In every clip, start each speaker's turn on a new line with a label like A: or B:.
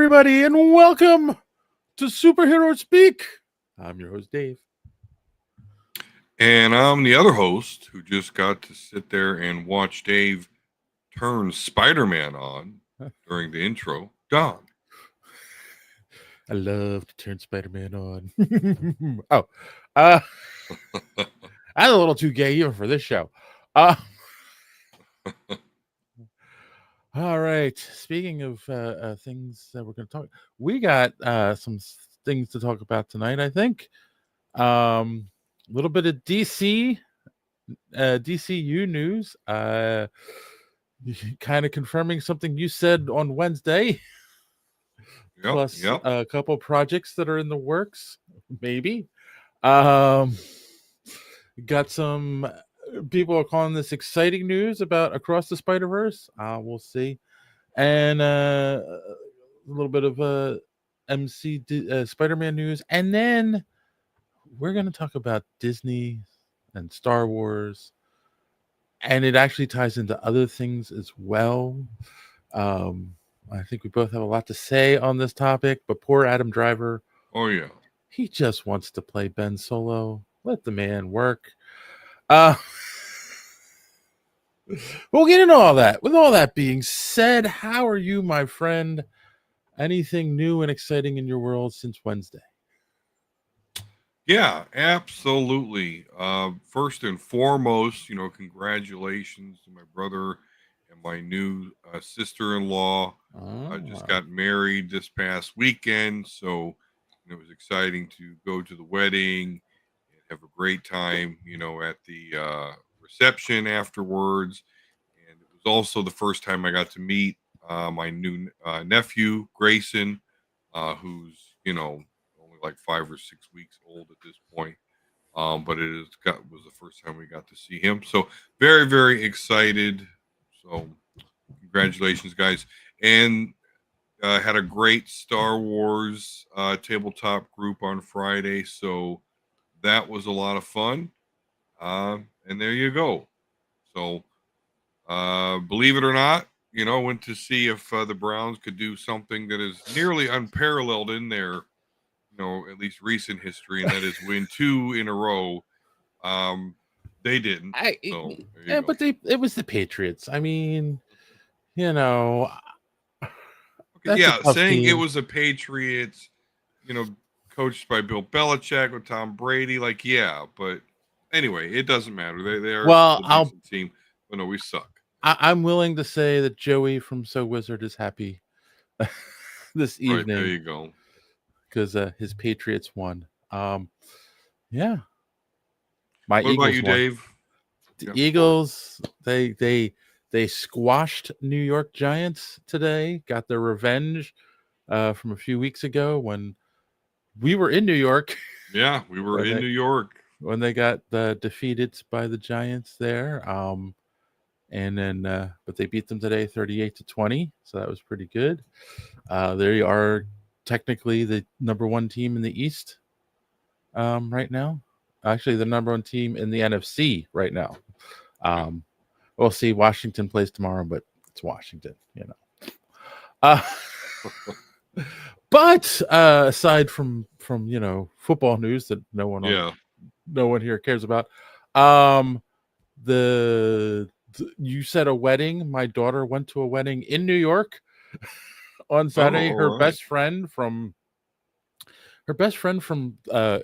A: everybody, and welcome to Superhero Speak. I'm your host, Dave.
B: And I'm the other host who just got to sit there and watch Dave turn Spider-Man on during the intro, Don.
A: I love to turn Spider-Man on. That's a little too gay even for this show. All right. Speaking of things that we're going to talk, we got some things to talk about tonight. I think a little bit of DCU news. Kind of confirming something you said on Wednesday. Plus a couple projects that are in the works, maybe. Got some people are calling this exciting news about Across the Spider-Verse. We'll see. And a little bit of Spider-Man news. And then we're going to talk about Disney and Star Wars. And it actually ties into other things as well. I think we both have a lot to say on this topic, but poor Adam Driver.
B: Oh, yeah.
A: He just wants to play Ben Solo. Let the man work. We'll get into all that. With all that being said, how are you, my friend? Anything new and exciting in your world since Wednesday?
B: Yeah, absolutely. First and foremost, congratulations to my brother and my new sister-in-law. I just got married this past weekend, so it was exciting to go to the wedding and have a great time, at the reception afterwards. And it was also the first time I got to meet my new nephew, Grayson, who's, only like 5 or 6 weeks old at this point. But was the first time we got to see him. So very, very excited. So congratulations, guys. And had a great Star Wars tabletop group on Friday. So that was a lot of fun. And there you go. So believe it or not, went to see if the Browns could do something that is nearly unparalleled in their, at least recent history, and that is win 2 in a row. They didn't.
A: But it was the Patriots. I mean,
B: saying it was the Patriots, coached by Bill Belichick with Tom Brady. But anyway, it doesn't matter. They're a decent team. But no, we suck.
A: I'm willing to say that Joey from So Wizard is happy this evening.
B: Right, there you go.
A: Because his Patriots won. Yeah.
B: What
A: Eagles
B: about you,
A: won.
B: Dave?
A: The Eagles, they squashed New York Giants today. Got their revenge from a few weeks ago when we were in New York.
B: Yeah, we were in New York
A: when they got defeated by the Giants there. And then, but they beat them today, 38-20. So that was pretty good. They are technically the number one team in the East right now. Actually, the number one team in the NFC right now. We'll see. Washington plays tomorrow, but it's Washington, But aside from football news that no one here cares about, you said a wedding. My daughter went to a wedding in New York on Saturday. Her best friend from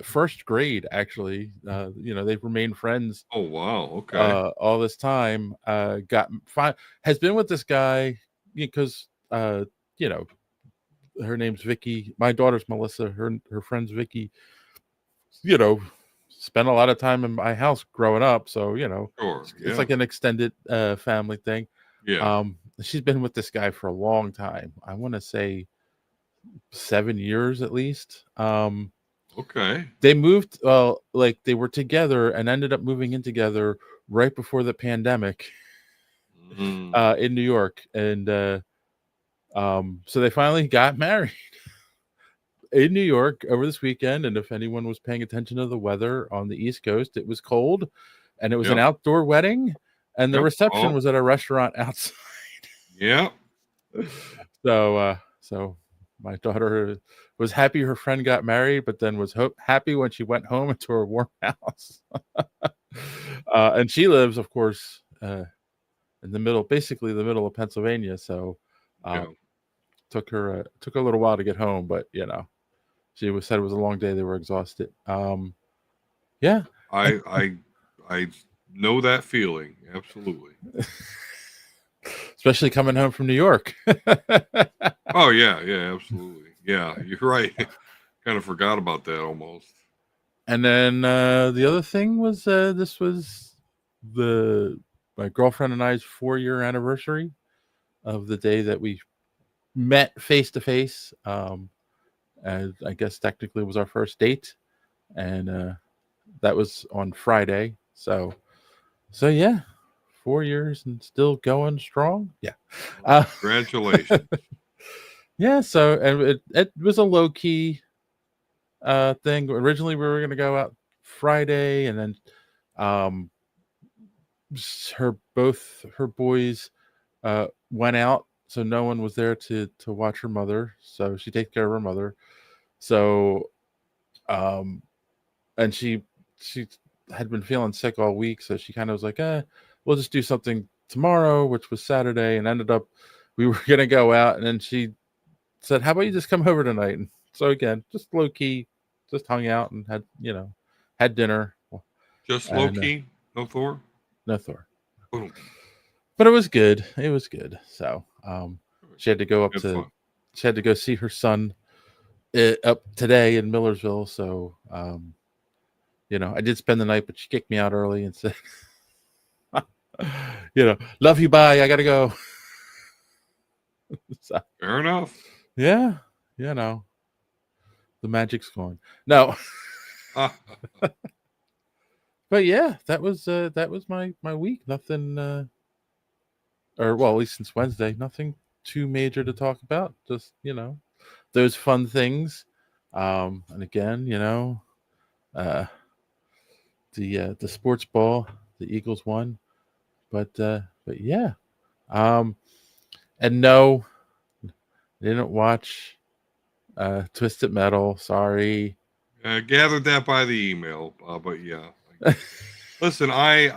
A: first grade, actually. They've remained friends.
B: Oh wow! Okay.
A: All this time, has been with this guy because her name's Vicky. My daughter's Melissa. Her friend's Vicky. Spent a lot of time in my house growing up, so it's like an extended family thing.
B: Yeah.
A: She's been with this guy for a long time. I want to say 7 years at least.
B: Okay.
A: They moved they were together and ended up moving in together right before the pandemic in New York, and so they finally got married in New York over this weekend. And if anyone was paying attention to the weather on the East Coast, it was cold, and it was an outdoor wedding, and the reception was at a restaurant outside.
B: Yeah.
A: So My daughter was happy her friend got married, but then was happy when she went home into her warm house. And she lives, of course, in the middle, basically the middle of Pennsylvania. So
B: Yeah.
A: took her a little while to get home, but she said it was a long day. They were exhausted. Yeah,
B: I know that feeling. Absolutely.
A: especially coming home from New York.
B: Oh yeah, absolutely. Yeah, you're right. Kind of forgot about that almost.
A: And then the other thing was this was my girlfriend and I's 4-year anniversary of the day that we met face to face. And I guess technically it was our first date, and that was on Friday. So yeah, 4 years and still going strong. Yeah.
B: Congratulations.
A: Yeah. So and it was a low key thing. Originally we were gonna go out Friday, and then um both her boys went out, so no one was there to watch her mother. So she takes care of her mother. So and she had been feeling sick all week, so she kind of was like, we'll just do something tomorrow, which was Saturday, and ended up we were gonna go out, and then she said, how about you just come over tonight? And so again, just low key, just hung out and had dinner.
B: Just low
A: And
B: key, no Thor.
A: no Thor.
B: Boom.
A: But it was good. It was good. So she had to go she had to go see her son up today in Millersville. So I did spend the night, but she kicked me out early and said, love you, bye, I gotta go. So,
B: Fair enough.
A: yeah, the magic's gone. No. But yeah, that was my week. Nothing or well, at least since Wednesday, nothing too major to talk about. Just those fun things. And again, the sports ball, the Eagles won, but yeah. And no, didn't watch Twisted Metal. Sorry.
B: Gathered that by the email, but yeah. Listen, I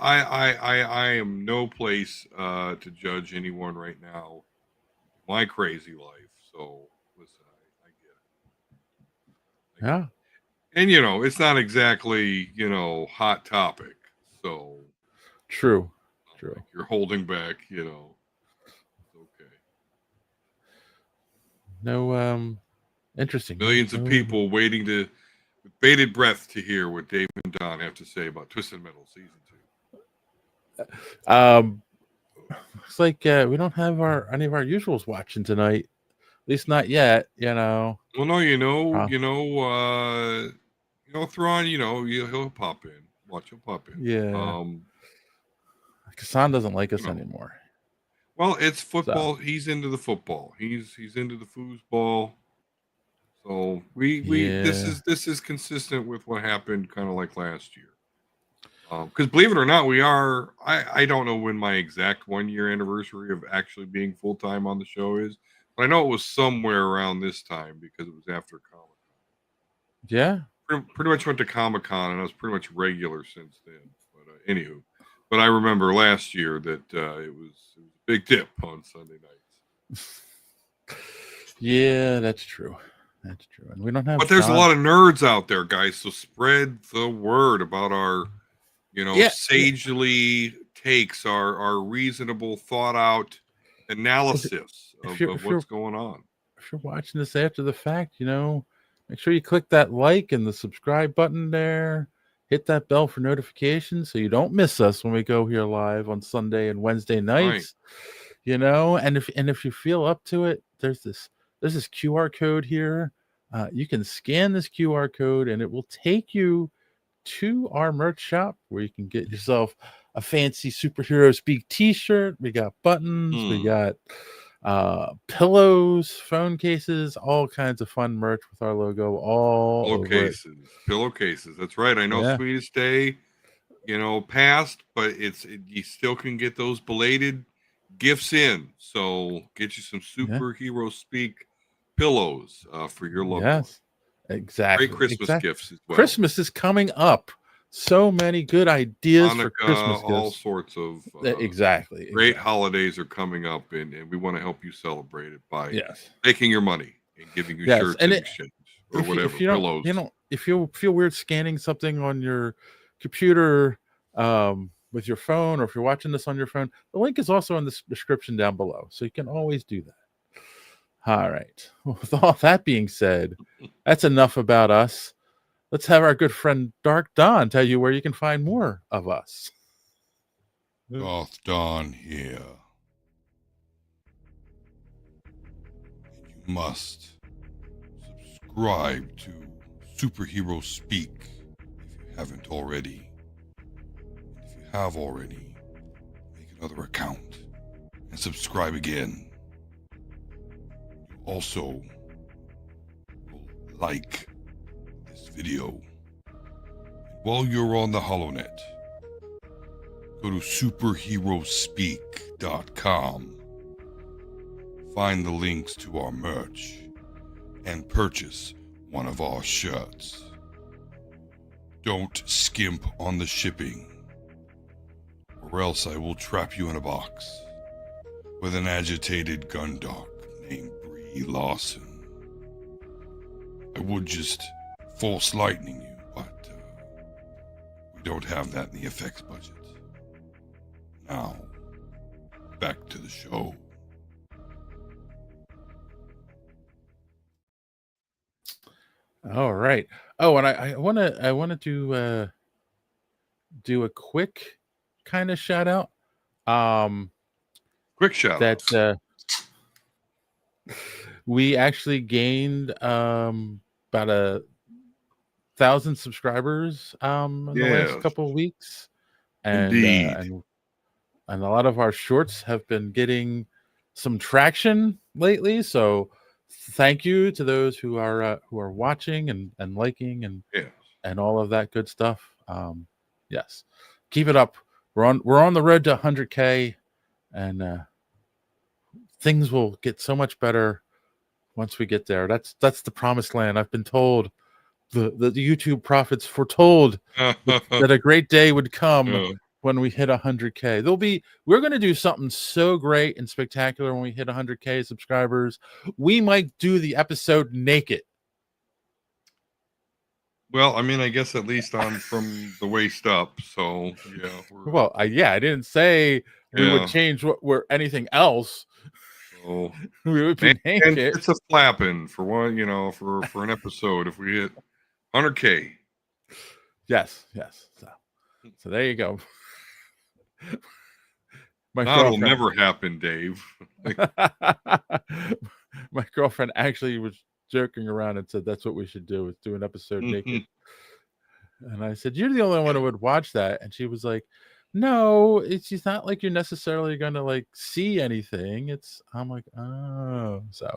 B: am no place to judge anyone right now. My crazy life. So listen, I get it.
A: Yeah.
B: And it's not exactly hot topic. So
A: True.
B: like you're holding back. It's okay.
A: No. Interesting.
B: Millions of people waiting with bated breath to hear what Dave and Don have to say about Twisted Metal season
A: 2. Looks like we don't have any of our usuals watching tonight. At least not yet.
B: Well, no, throw on. He'll pop in. Watch, he'll pop in.
A: Yeah. Kassan doesn't like us anymore.
B: Well, it's football. So. He's into the football. He's into the foosball. So this is consistent with what happened kind of like last year. Because believe it or not, I don't know when my exact 1-year anniversary of actually being full time on the show is, but I know it was somewhere around this time because it was after Comic-Con.
A: Yeah.
B: Pretty much went to Comic-Con and I was pretty much regular since then. But anywho, but I remember last year that it was a big dip on Sunday nights.
A: Yeah, that's true. That's true. And we don't have.
B: But there's a lot of nerds out there, guys. So spread the word about our, sagely takes, our reasonable, thought out analysis of what's going on.
A: If you're watching this after the fact, make sure you click that like and the subscribe button there. Hit that bell for notifications so you don't miss us when we go here live on Sunday and Wednesday nights. Right. And if you feel up to it, there's this QR code here. You can scan this QR code and it will take you to our merch shop where you can get yourself a fancy Superhero Speak t-shirt. We got buttons, we got pillows, phone cases, all kinds of fun merch with our logo all
B: pillowcases. That's right. I know Sweetest Day passed, but you still can get those belated gifts in. So get you some Superhero Speak pillows for your loved one.
A: Yes, exactly.
B: Great Christmas gifts as well.
A: Christmas is coming up. So many good ideas for Christmas
B: Hanukkah, all
A: gifts.
B: sorts of
A: Exactly.
B: great holidays are coming up, and we want to help you celebrate it by
A: Yes.
B: taking your money and giving you
A: Yes,
B: shirts
A: and
B: in exchange or whatever,
A: if you don't,
B: pillows.
A: if you feel weird scanning something on your computer with your phone, or if you're watching this on your phone, the link is also in the description down below, so you can always do that. All right. Well, with all that being said, that's enough about us. Let's have our good friend Dark Don tell you where you can find more of us.
C: Darth Don here. You must subscribe to Superhero Speak if you haven't already. And if you have already, make another account and subscribe again. You also will like this video. And while you're on the HoloNet, go to superheroespeak.com. Find the links to our merch and purchase one of our shirts. Don't skimp on the shipping, or else I will trap you in a box with an agitated gun dog named Brie Lawson. I would just force lightning you, but we don't have that in the effects budget. Now, back to the show.
A: All right. Oh, and I wanted to do a quick kind of shout out.
B: Quick shout
A: that we actually gained about 1,000 subscribers in the last couple of weeks, and
B: Indeed.
A: And a lot of our shorts have been getting some traction lately. So thank you to those who are watching and liking and all of that good stuff. Yes, keep it up. We're on the road to 100K, and things will get so much better once we get there. That's the promised land. I've been told. The YouTube prophets foretold that a great day would come when we hit 100K. We're going to do something so great and spectacular when we hit 100K subscribers. We might do the episode naked.
B: Well, I mean, I guess at least I'm from the waist up, so yeah.
A: Well, I didn't say we would change what we're anything else.
B: So
A: we would be naked.
B: It's a flapping for one, for an episode if we hit 100K.
A: Yes. So there you go.
B: That'll never happen, Dave.
A: My girlfriend actually was joking around and said that's what we should do, is do an episode naked. And I said, you're the only one who would watch that. And she was like, no, it's not like you're necessarily going to like see anything. I'm like, oh, so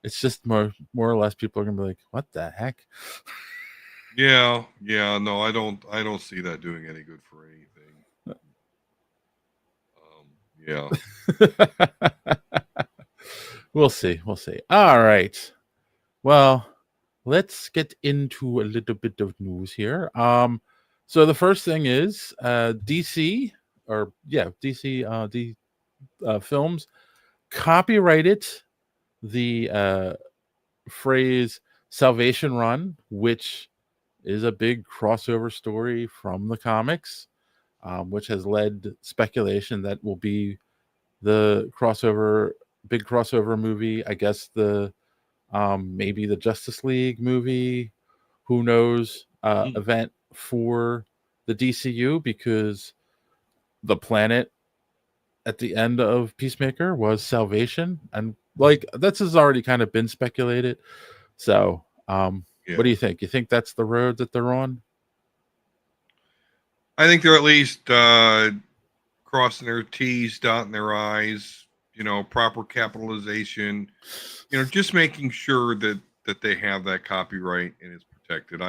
A: it's just more or less people are gonna be like, what the heck?
B: Yeah, no, I don't see that doing any good for anything. Yeah.
A: We'll see. All right. Well, let's get into a little bit of news here. So the first thing is DC Films copyrighted the phrase Salvation Run, which is a big crossover story from the comics, which has led speculation that will be the big crossover movie. I guess maybe the Justice League movie, who knows, event for the DCU, because the planet at the end of Peacemaker was Salvation, and like that's has already kind of been speculated. So what do you think? You think that's the road that they're on?
B: I think they're at least crossing their T's, dotting their I's, proper capitalization, just making sure that they have that copyright and it's protected.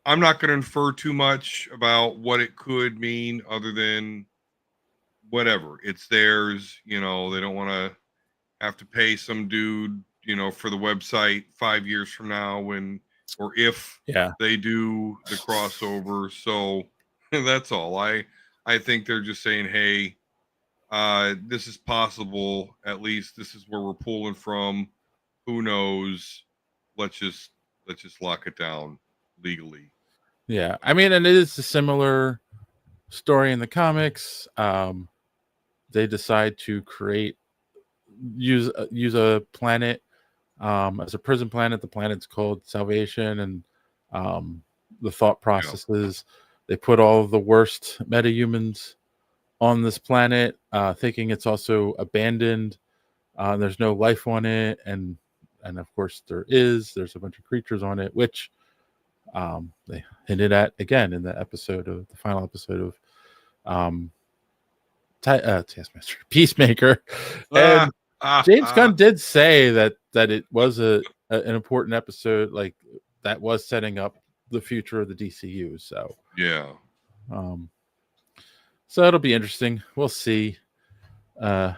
B: I'm not going to infer too much about what it could mean other than whatever. It's theirs, they don't want to have to pay some dude for the website 5 years from now or if they do the crossover. So that's all. I think they're just saying, hey, this is possible. At least this is where we're pulling from. Who knows? Let's just lock it down legally.
A: Yeah, I mean, and it is a similar story in the comics. They decide to use a planet as a prison planet. The planet's called Salvation, and the thought processes. They put all of the worst metahumans on this planet, thinking it's also abandoned. There's no life on it, and of course there's a bunch of creatures on it, which they hinted at again in the final episode of Taskmaster Peacemaker. And James Gunn did say that it was an important episode, like that was setting up the future of the DCU. So
B: yeah,
A: so it'll be interesting. We'll see. As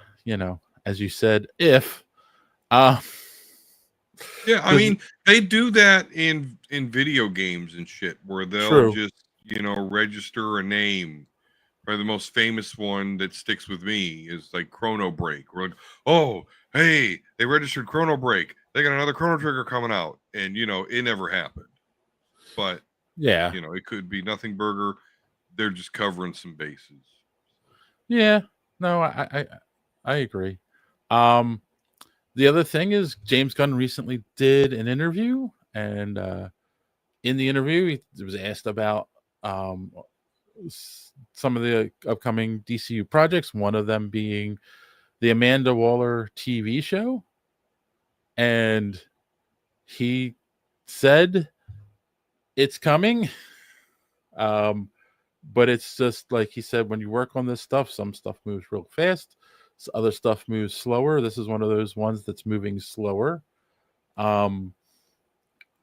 A: you said, if
B: yeah, I mean, they do that in video games and shit, where they'll just register a name. Probably the most famous one that sticks with me is like Chrono Break. We're like, oh, hey, they registered Chrono Break. They got another Chrono Trigger coming out, and it never happened. But
A: yeah,
B: it could be Nothing Burger. They're just covering some bases.
A: Yeah, no, I agree. The other thing is James Gunn recently did an interview, and in the interview he was asked about some of the upcoming DCU projects, one of them being the Amanda Waller TV show. And he said it's coming. But it's just like he said, when you work on this stuff, some stuff moves real fast, other stuff moves slower. This is one of those ones that's moving slower. And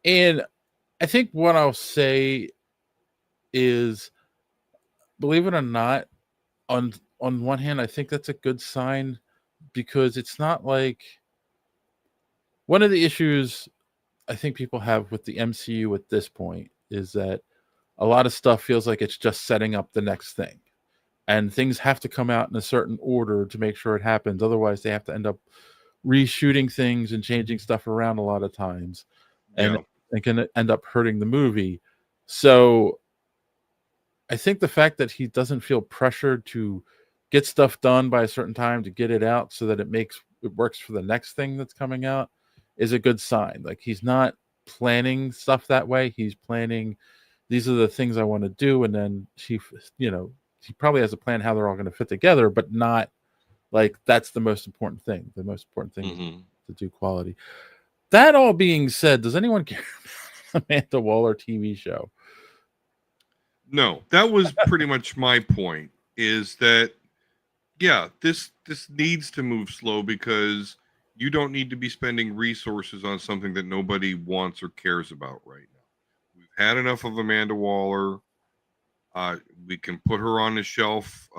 A: I think what I'll say is, believe it or not, on one hand, I think that's a good sign, because it's not like one of the issues I think people have with the MCU at this point is that a lot of stuff feels like it's just setting up the next thing, and things have to come out in a certain order to make sure it happens. Otherwise, they have to end up reshooting things and changing stuff around a lot of times, and it can end up hurting the movie. So I think the fact that he doesn't feel pressured to get stuff done by a certain time to get it out so that it works for the next thing that's coming out is a good sign. Like, he's not planning stuff that way. He's planning, these are the things I want to do, and then he probably has a plan how they're all going to fit together, but not like that's the most important thing. The most important thing is to do quality. That all being said, does anyone care about Amanda Waller TV show?
B: No, that was pretty much my point, is that, yeah, this needs to move slow, because you don't need to be spending resources on something that nobody wants or cares about right now. We've had enough of Amanda Waller. We can put her on the shelf.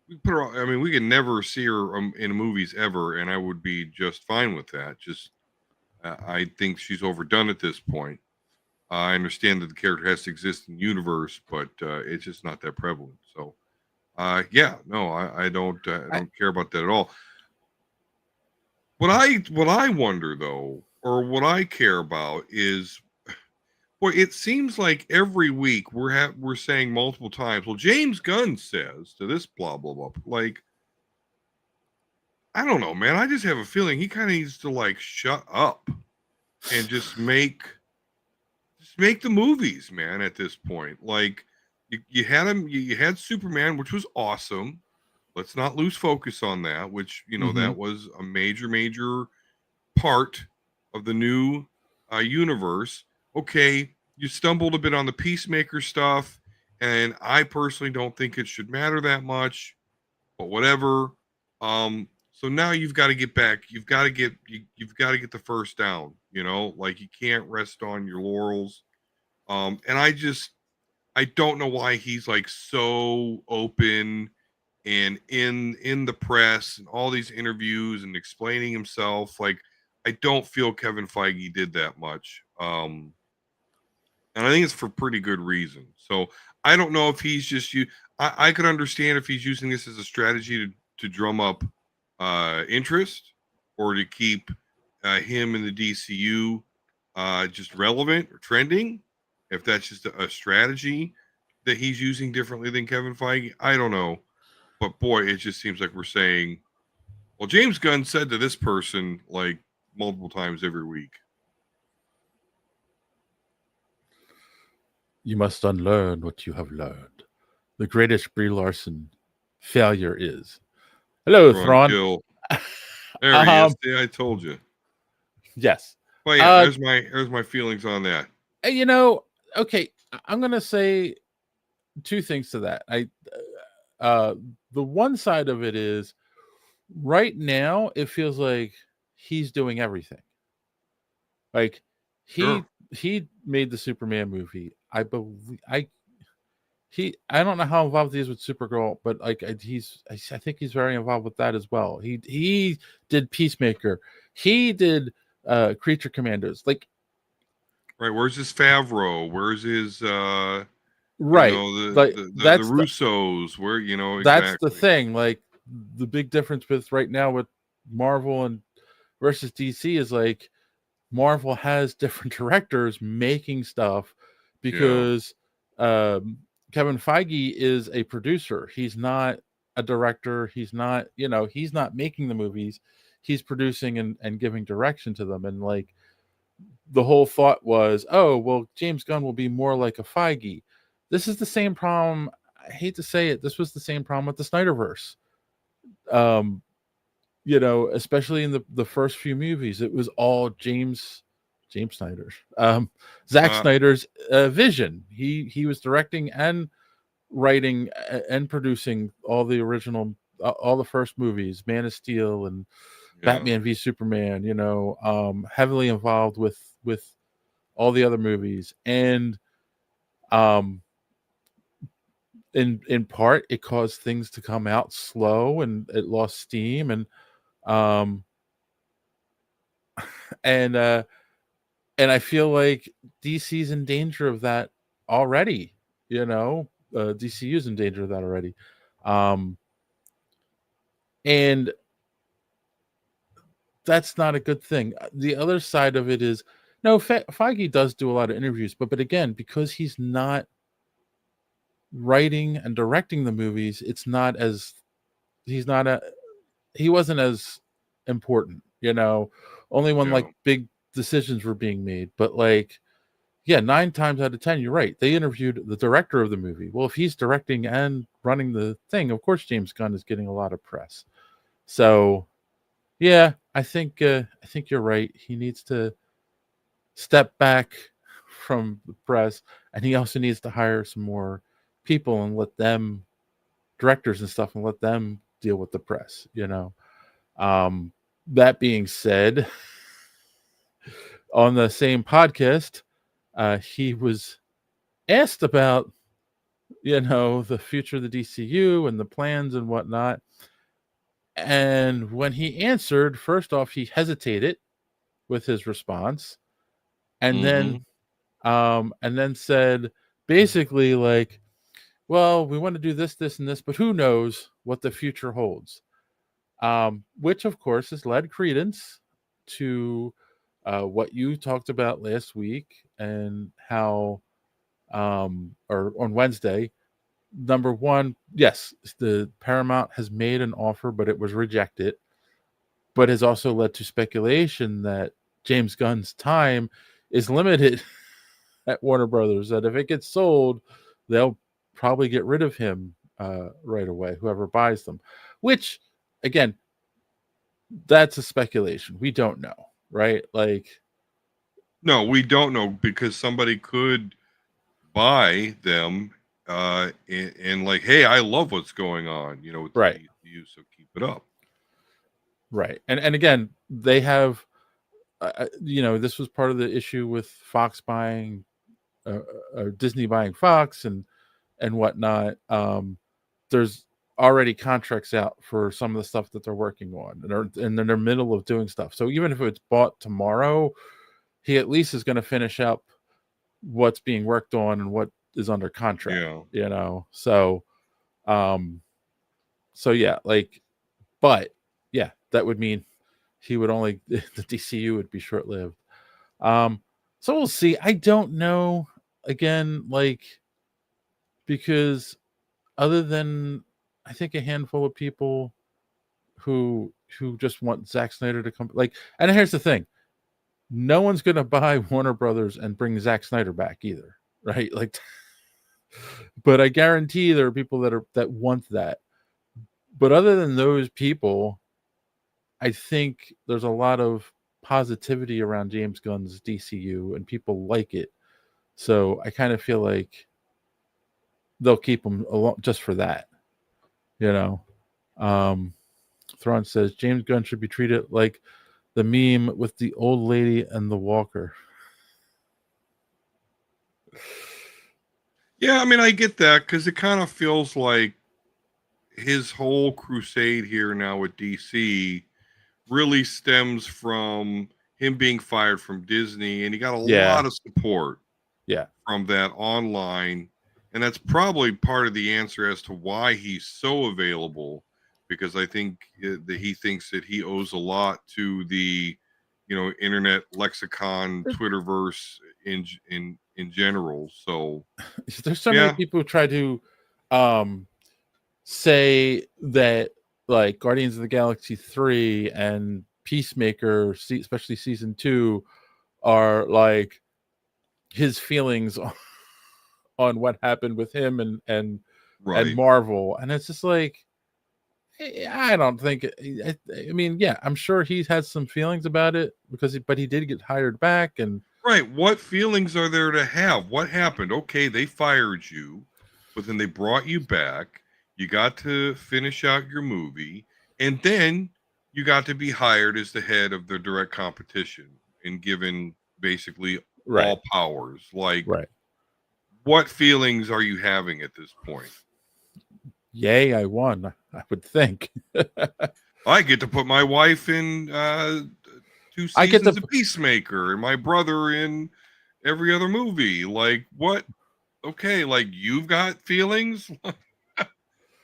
B: We put her. I mean, we can never see her in movies ever, and I would be just fine with that. Just, I think she's overdone at this point. I understand that the character has to exist in the universe, but it's just not that prevalent. So, yeah, no, I don't care about that at all. What I wonder, though, or what I care about is, boy, it seems like every week we're saying multiple times, well, James Gunn says to this blah blah blah. Like, I don't know, man. I just have a feeling he kind of needs to like shut up and just make the movies, man. At this point, like, you had him, you had Superman, which was awesome. Let's not lose focus on that, which, that was a major part of the new universe. Okay, you stumbled a bit on the Peacemaker stuff, and I personally don't think it should matter that much, but whatever. So now you've got to get back. You've got to get the first down. Like, you can't rest on your laurels. And I don't know why he's like so open and in the press and all these interviews and explaining himself. Like, I don't feel Kevin Feige did that much. And I think it's for pretty good reason. So I don't know if he's just you. I could understand if he's using this as a strategy to drum up interest or to keep him in the DCU just relevant or trending. If that's just a strategy that he's using differently than Kevin Feige, I don't know. But boy, it just seems like we're saying, well, James Gunn said to this person like multiple times every week.
A: You must unlearn what you have learned. The greatest Brie Larson failure is. Hello, Thrawn.
B: There he is. Yeah, I told you.
A: Yes.
B: Well, yeah, there's my feelings on that.
A: You know, okay, I'm gonna say two things to that. The one side of it is right now it feels like he's doing everything. Like he made the Superman movie. I believe I don't know how involved he is with Supergirl, but like I think he's very involved with that as well. He did Peacemaker. He did Creature Commandos. Like,
B: right, where's his Favreau? Where's his
A: right,
B: the Russos? Where exactly.
A: That's the thing. Like the big difference with right now with Marvel and versus DC is like Marvel has different directors making stuff because Kevin Feige is a producer. He's not a director. He's not, he's not making the movies. He's producing and giving direction to them. And like the whole thought was, oh, well, James Gunn will be more like a Feige. This is the same problem. I hate to say it. This was the same problem with the Snyderverse. Especially in the first few movies, it was all James Snyder's, Zack Snyder's vision. He was directing and writing and producing all the original, all the first movies, Man of Steel and Batman v Superman. Heavily involved with all the other movies, and in part it caused things to come out slow and it lost steam and I feel like DC's in danger of that already. DCU's in danger of that already. And that's not a good thing. The other side of it is, no, Feige does do a lot of interviews, but again, because he's not writing and directing the movies, he wasn't as important, only when like big decisions were being made. But like, 9 times out of 10, you're right, they interviewed the director of the movie. Well, if he's directing and running the thing, of course James Gunn is getting a lot of press. So I think you're right. He needs to step back from the press, and he also needs to hire some more people and let them, directors and stuff, and let them deal with the press. That being said, on the same podcast, he was asked about the future of the DCU and the plans and whatnot, and when he answered, first off, he hesitated with his response, and then said basically like, well, we want to do this, and this, but who knows what the future holds. Which of course has led credence to what you talked about last week, and how or on Wednesday, number one, yes, the Paramount has made an offer, but it was rejected, but has also led to speculation that James Gunn's time is limited at Warner Brothers, that if it gets sold, they'll probably get rid of him right away, whoever buys them, which again, that's a speculation. We don't know, right? Like,
B: no, we don't know, because somebody could buy them and like, hey, I love what's going on, with
A: right,
B: the DCU, so keep it up.
A: Right. And again, they have this was part of the issue with Fox buying Disney buying Fox and whatnot. There's already contracts out for some of the stuff that they're working on, and they're in the middle of doing stuff. So even if it's bought tomorrow, he at least is going to finish up what's being worked on and what is under contract.
B: Yeah.
A: So yeah, like, but yeah, that would mean he would only the DCU would be short lived. So we'll see. I don't know. Again, like, because other than I think a handful of people who just want Zack Snyder to come, like, and here's the thing: no one's gonna buy Warner Brothers and bring Zack Snyder back either, right? Like, but I guarantee there are people that want that. But other than those people, I think there's a lot of positivity around James Gunn's DCU, and people like it. So I kind of feel like they'll keep him along just for that. Thrawn says James Gunn should be treated like the meme with the old lady and the walker.
B: Yeah, I mean, I get that, because it kind of feels like his whole crusade here now with DC really stems from him being fired from Disney, and he got a lot of support from that online, and that's probably part of the answer as to why he's so available, because I think that he thinks that he owes a lot to the internet lexicon, Twitterverse in general. So
A: there's so many people who try to say that, like, Guardians of the Galaxy 3 and Peacemaker, especially season 2, are like his feelings on what happened with him and Marvel, and it's just like, I don't think. I mean, yeah, I'm sure he has some feelings about it but he did get hired back, and
B: right. What feelings are there to have? What happened? Okay, they fired you, but then they brought you back. You got to finish out your movie, and then you got to be hired as the head of the direct competition and given basically all powers. Like, what feelings are you having at this point?
A: Yay, I won, I would think.
B: I get to put my wife in 2 seasons of Peacemaker, and my brother in every other movie. Like, what? Okay, like, you've got feelings?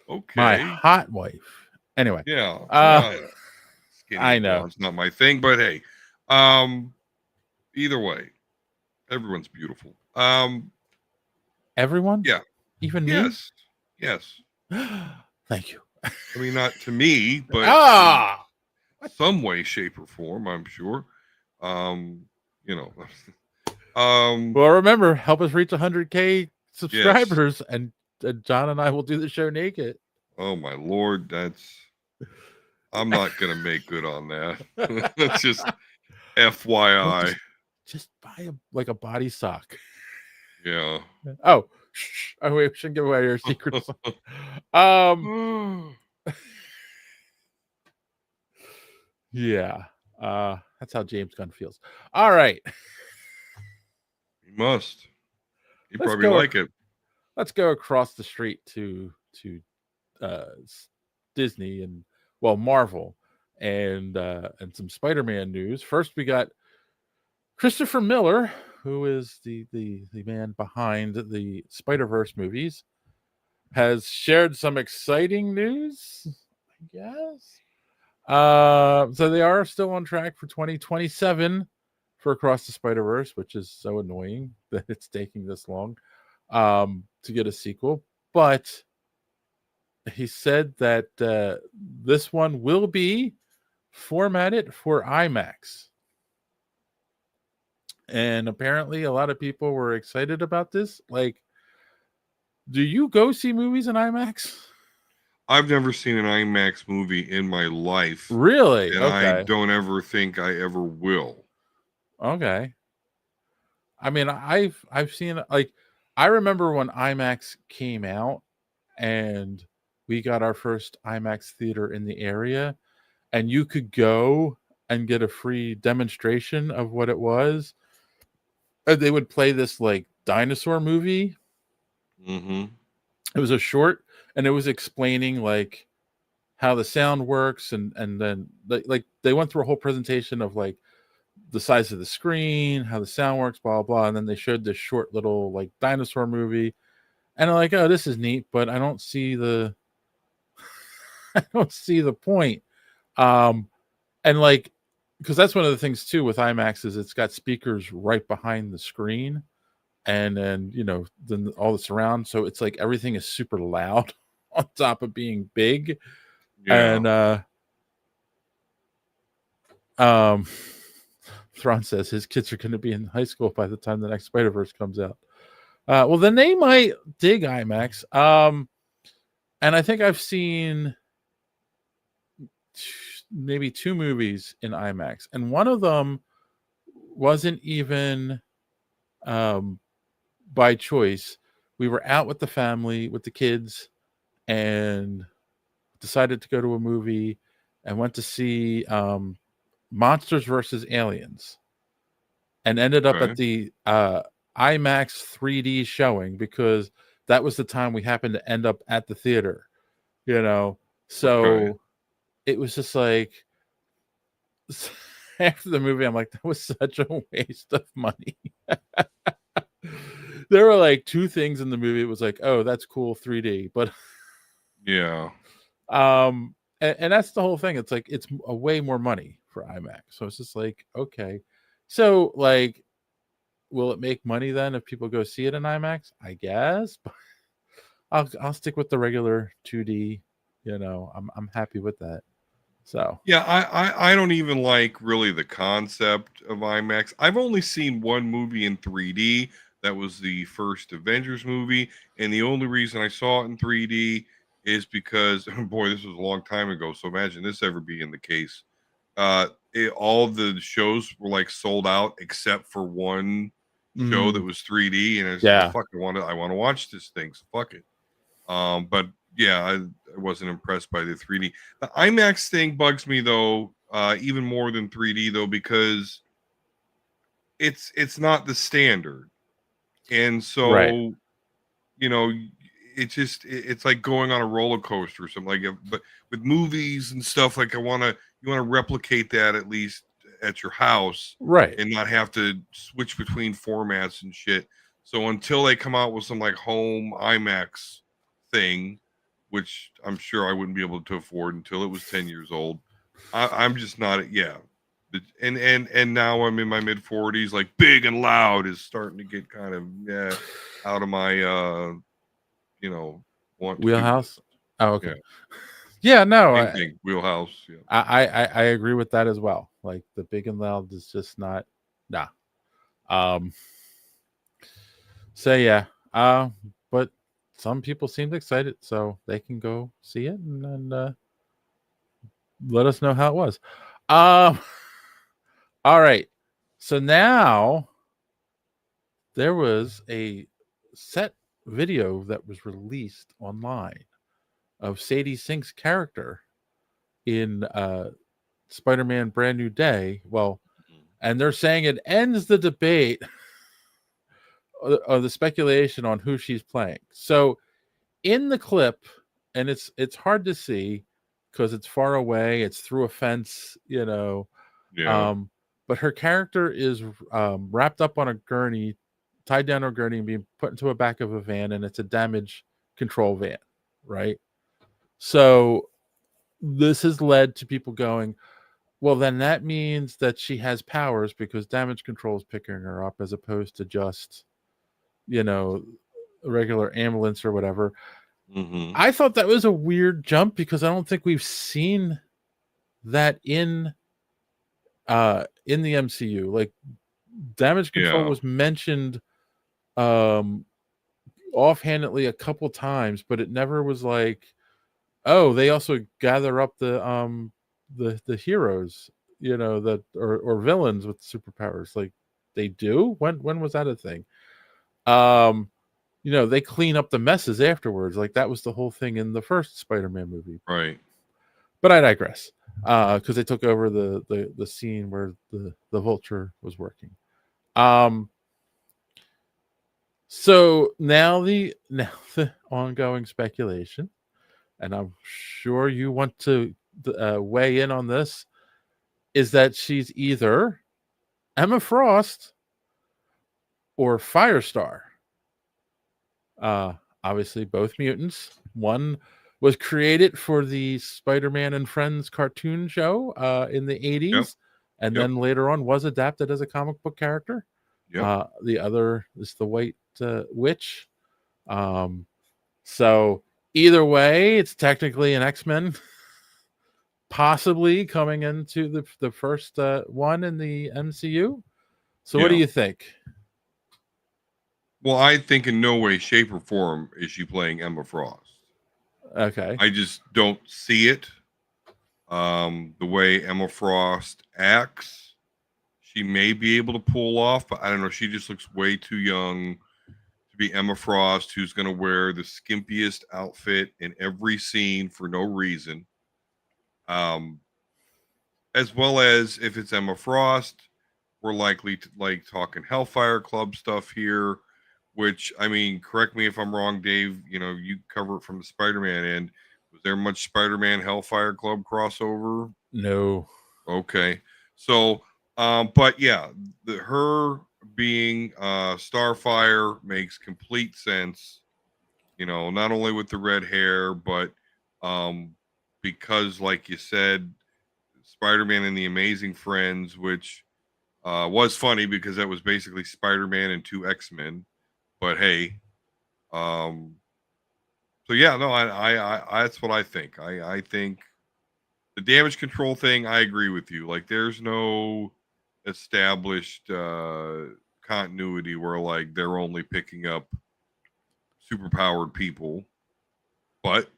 B: Okay.
A: My hot wife. Anyway.
B: Yeah. Skinny
A: I know.
B: It's not my thing, but hey. Either way, everyone's beautiful.
A: Everyone?
B: Yeah.
A: Even me?
B: Yes.
A: Thank you.
B: I mean, not to me, but in some way, shape, or form, I'm sure. Well,
A: remember, help us reach 100K subscribers, and John and I will do the show naked.
B: Oh my Lord, I'm not gonna make good on that. That's just FYI.
A: Just buy a body sock.
B: Yeah.
A: Oh, wait, we shouldn't give away our secrets. Yeah. That's how James Gunn feels. All right.
B: He must. He probably like it.
A: Let's go across the street to Disney and Marvel and some Spider-Man news. First, we got Christopher Miller, who is the man behind the Spider-Verse movies, has shared some exciting news, I guess. So they are still on track for 2027 for Across the Spider-Verse, which is so annoying that it's taking this long to get a sequel. But he said that this one will be formatted for IMAX. And apparently a lot of people were excited about this. Like, do you go see movies in IMAX?
B: I've never seen an IMAX movie in my life.
A: Really?
B: And I don't ever think I ever will.
A: Okay. I mean, I've seen, like, I remember when IMAX came out and we got our first IMAX theater in the area, and you could go and get a free demonstration of what it was. They would play this like dinosaur movie.
B: Mm-hmm.
A: It was a short and it was explaining like how the sound works, and then like they went through a whole presentation of like the size of the screen, how the sound works, blah blah, and then they showed this short little like dinosaur movie, and I'm like, oh, this is neat, but I don't see the I don't see the point. And like, because that's one of the things too with IMAX is it's got speakers right behind the screen, and then then all the surround, so it's like everything is super loud on top of being big.
B: Yeah.
A: And um Thrawn says his kids are going to be in high school by the time the next Spider-Verse comes out. Well, then they might dig IMAX. And I think I've seen maybe 2 movies in IMAX, and one of them wasn't even by choice. We were out with the family, with the kids, and decided to go to a movie, and went to see Monsters versus Aliens, and ended up
B: Okay.
A: at the IMAX 3D showing because that was the time we happened to end up at the theater, So
B: Okay.
A: it was just like after the movie, I'm like, that was such a waste of money. There were like 2 things in the movie. It was like, oh, that's cool 3D, but
B: Yeah.
A: and that's the whole thing. It's like it's a way more money for IMAX, so it's just like, okay, so like, will it make money then if people go see it in IMAX? I guess, but I'll stick with the regular 2D. I'm happy with that. So
B: Yeah, I don't even like really the concept of IMAX. I've only seen one movie in 3D. That was the first Avengers movie, and the only reason I saw it in 3D is because, boy, this was a long time ago. So imagine this ever being the case. All the shows were like sold out except for one show that was 3D, and I said, "Well,
A: yeah,
B: fuck, I want to watch this thing, so fuck it." But yeah, I wasn't impressed by the 3D. The IMAX thing bugs me though, even more than 3D though, because it's not the standard, and
A: right,
B: so you know, it's like going on a roller coaster or something like. But with movies and stuff, like you want to replicate that at least at your house
A: right.
B: and not have to switch between formats and shit. So until they come out with some like home IMAX thing, which I'm sure I wouldn't be able to afford until it was 10 years old, I'm just not. Yeah. And now I'm in my mid 40s. Like big and loud is starting to get kind of out of my want to do list.
A: Wheelhouse. Oh, okay.
B: Yeah,
A: Yeah, no,
B: same thing. Wheelhouse. Yeah,
A: I agree with that as well. Like the big and loud is just not, nah. Um. So yeah. But some people seemed excited, so they can go see it and then let us know how it was. Um. All right. So now there was a set video that was released online of Sadie Sink's character in Spider-Man Brand New Day. Well, and they're saying it ends the debate or the speculation on who she's playing. So in the clip, and it's hard to see because it's far away, it's through a fence,
B: yeah,
A: but her character is wrapped up on a gurney, tied down to a gurney, and being put into a back of a van, and it's a damage control van, right? So this has led to people going, well, then that means that she has powers because damage control is picking her up as opposed to just, a regular ambulance or whatever.
B: mm-hmm.
A: I thought that was a weird jump because I don't think we've seen that in the MCU. Like damage control
B: Yeah,
A: was mentioned offhandedly a couple times, but it never was like, oh, they also gather up the heroes, that or villains with superpowers. Like they do. When was that a thing? They clean up the messes afterwards. Like that was the whole thing in the first Spider-Man movie.
B: right.
A: But I digress. Because they took over the scene where the Vulture was working. So now the ongoing speculation and I'm sure you want to weigh in on this, is that she's either Emma Frost or Firestar. Obviously, both mutants. One was created for the Spider-Man and Friends cartoon show in the 80s,
B: Yep.
A: and
B: Yep.
A: then later on was adapted as a comic book character.
B: Yep.
A: The other is the White Witch. So either way, it's technically an X-Men, possibly coming into the first one in the MCU. So what do
B: Yeah.
A: you think?
B: Well, I think in no way, shape, or form is she playing Emma Frost.
A: Okay.
B: I just don't see it. The way Emma Frost acts, she may be able to pull off, but I don't know. She just looks way too young to be Emma Frost, who's going to wear the skimpiest outfit in every scene for no reason. As well as if it's Emma Frost, we're likely to like talking Hellfire Club stuff here, which I mean, correct me if I'm wrong, Dave. You know, you cover it from the Spider-Man end. Was there much Spider-Man Hellfire Club crossover?
A: No.
B: Okay. So, but yeah, her being Starfire makes complete sense. You know, not only with the red hair, but because, like you said, Spider-Man and the Amazing Friends, which was funny because that was basically Spider-Man and 2 X-Men. But hey, so yeah, no, I that's what I think. I think the damage control thing, I agree with you. Like, there's no established continuity where like they're only picking up superpowered people, but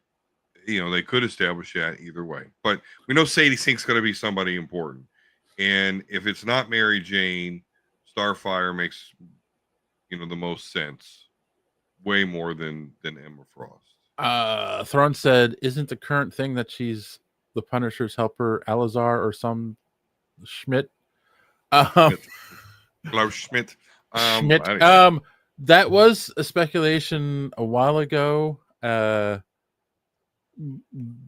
B: you know they could establish that either way. But we know Sadie Sink's going to be somebody important, and if it's not Mary Jane, Starfire makes the most sense, way more than Emma Frost.
A: Thrawn said, "Isn't the current thing that she's the Punisher's helper, Alazar or some Schmidt?"
B: Klaus Schmidt.
A: Schmidt.
B: Anyway.
A: That was a speculation a while ago. That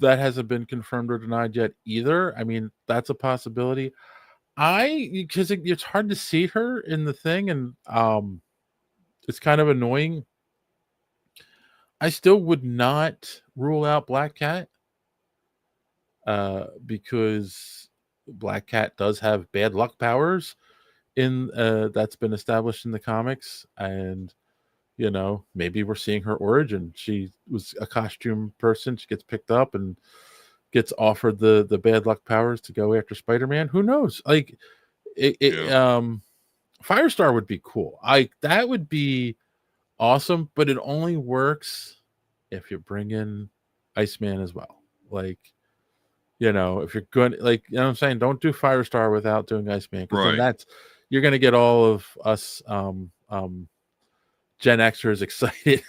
A: hasn't been confirmed or denied yet either. I mean, that's a possibility. Because it's hard to see her in the thing, and it's kind of annoying. I still would not rule out Black Cat, because Black Cat does have bad luck powers in that's been established in the comics, and maybe we're seeing her origin. She was a costume person. She gets picked up and gets offered the bad luck powers to go after Spider-Man. Who knows? Like Firestar would be cool. That would be awesome, but it only works if you bring in Iceman as well. Like, if you're good, like, what I'm saying, don't do Firestar without doing Iceman, because then you're going to get all of us Gen Xers excited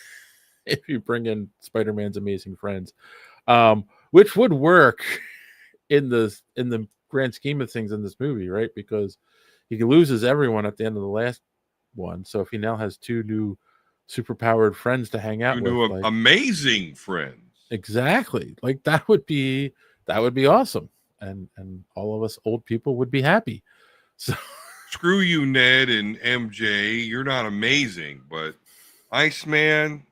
A: if you bring in Spider-Man's Amazing Friends, which would work in the grand scheme of things in this movie, right? Because he loses everyone at the end of the last one, so if he now has 2 new superpowered friends to hang out with, like,
B: amazing friends,
A: exactly, like that would be awesome, and all of us old people would be happy. So
B: screw you, Ned and MJ. You're not amazing, but Iceman,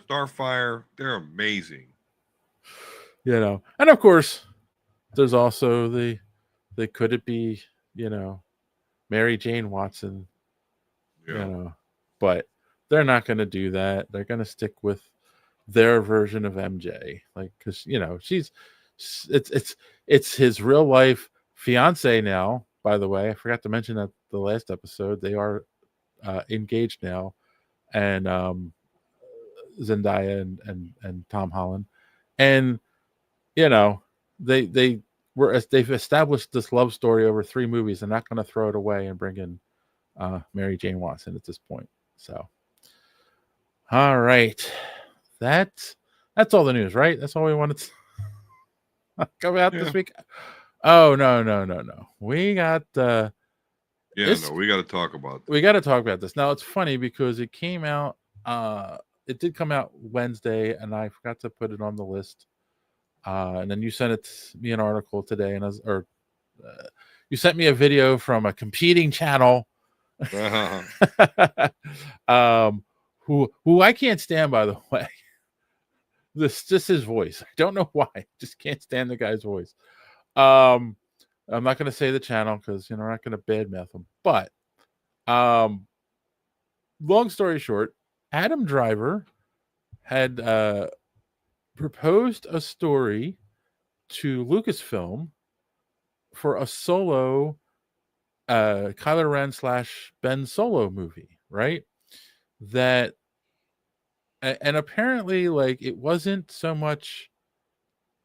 B: Starfire, they're amazing.
A: and of course, there's also could it be, Mary Jane Watson, but they're not going to do that. They're going to stick with their version of MJ, like, because it's his real life fiance now. By the way, I forgot to mention that the last episode, they are engaged now, and Zendaya and Tom Holland, and they've established this love story over 3 movies. They're not going to throw it away and bring in Mary Jane Watson at this point. So, all right, that's all the news, right? That's all we wanted to come out this week. Oh, no. We got
B: we got to talk about this.
A: We got to talk about this. Now, it's funny because it came out it did come out Wednesday, and I forgot to put it on the list And then you sent me an article today, and you sent me a video from a competing channel, who I can't stand, by the way. This just his voice. I don't know why. Just can't stand the guy's voice. I'm not going to say the channel because we're not going to badmouth him. But long story short, Adam Driver had proposed a story to Lucasfilm for a solo Kylo Ren / Ben Solo movie, right? That and apparently, like, it wasn't so much.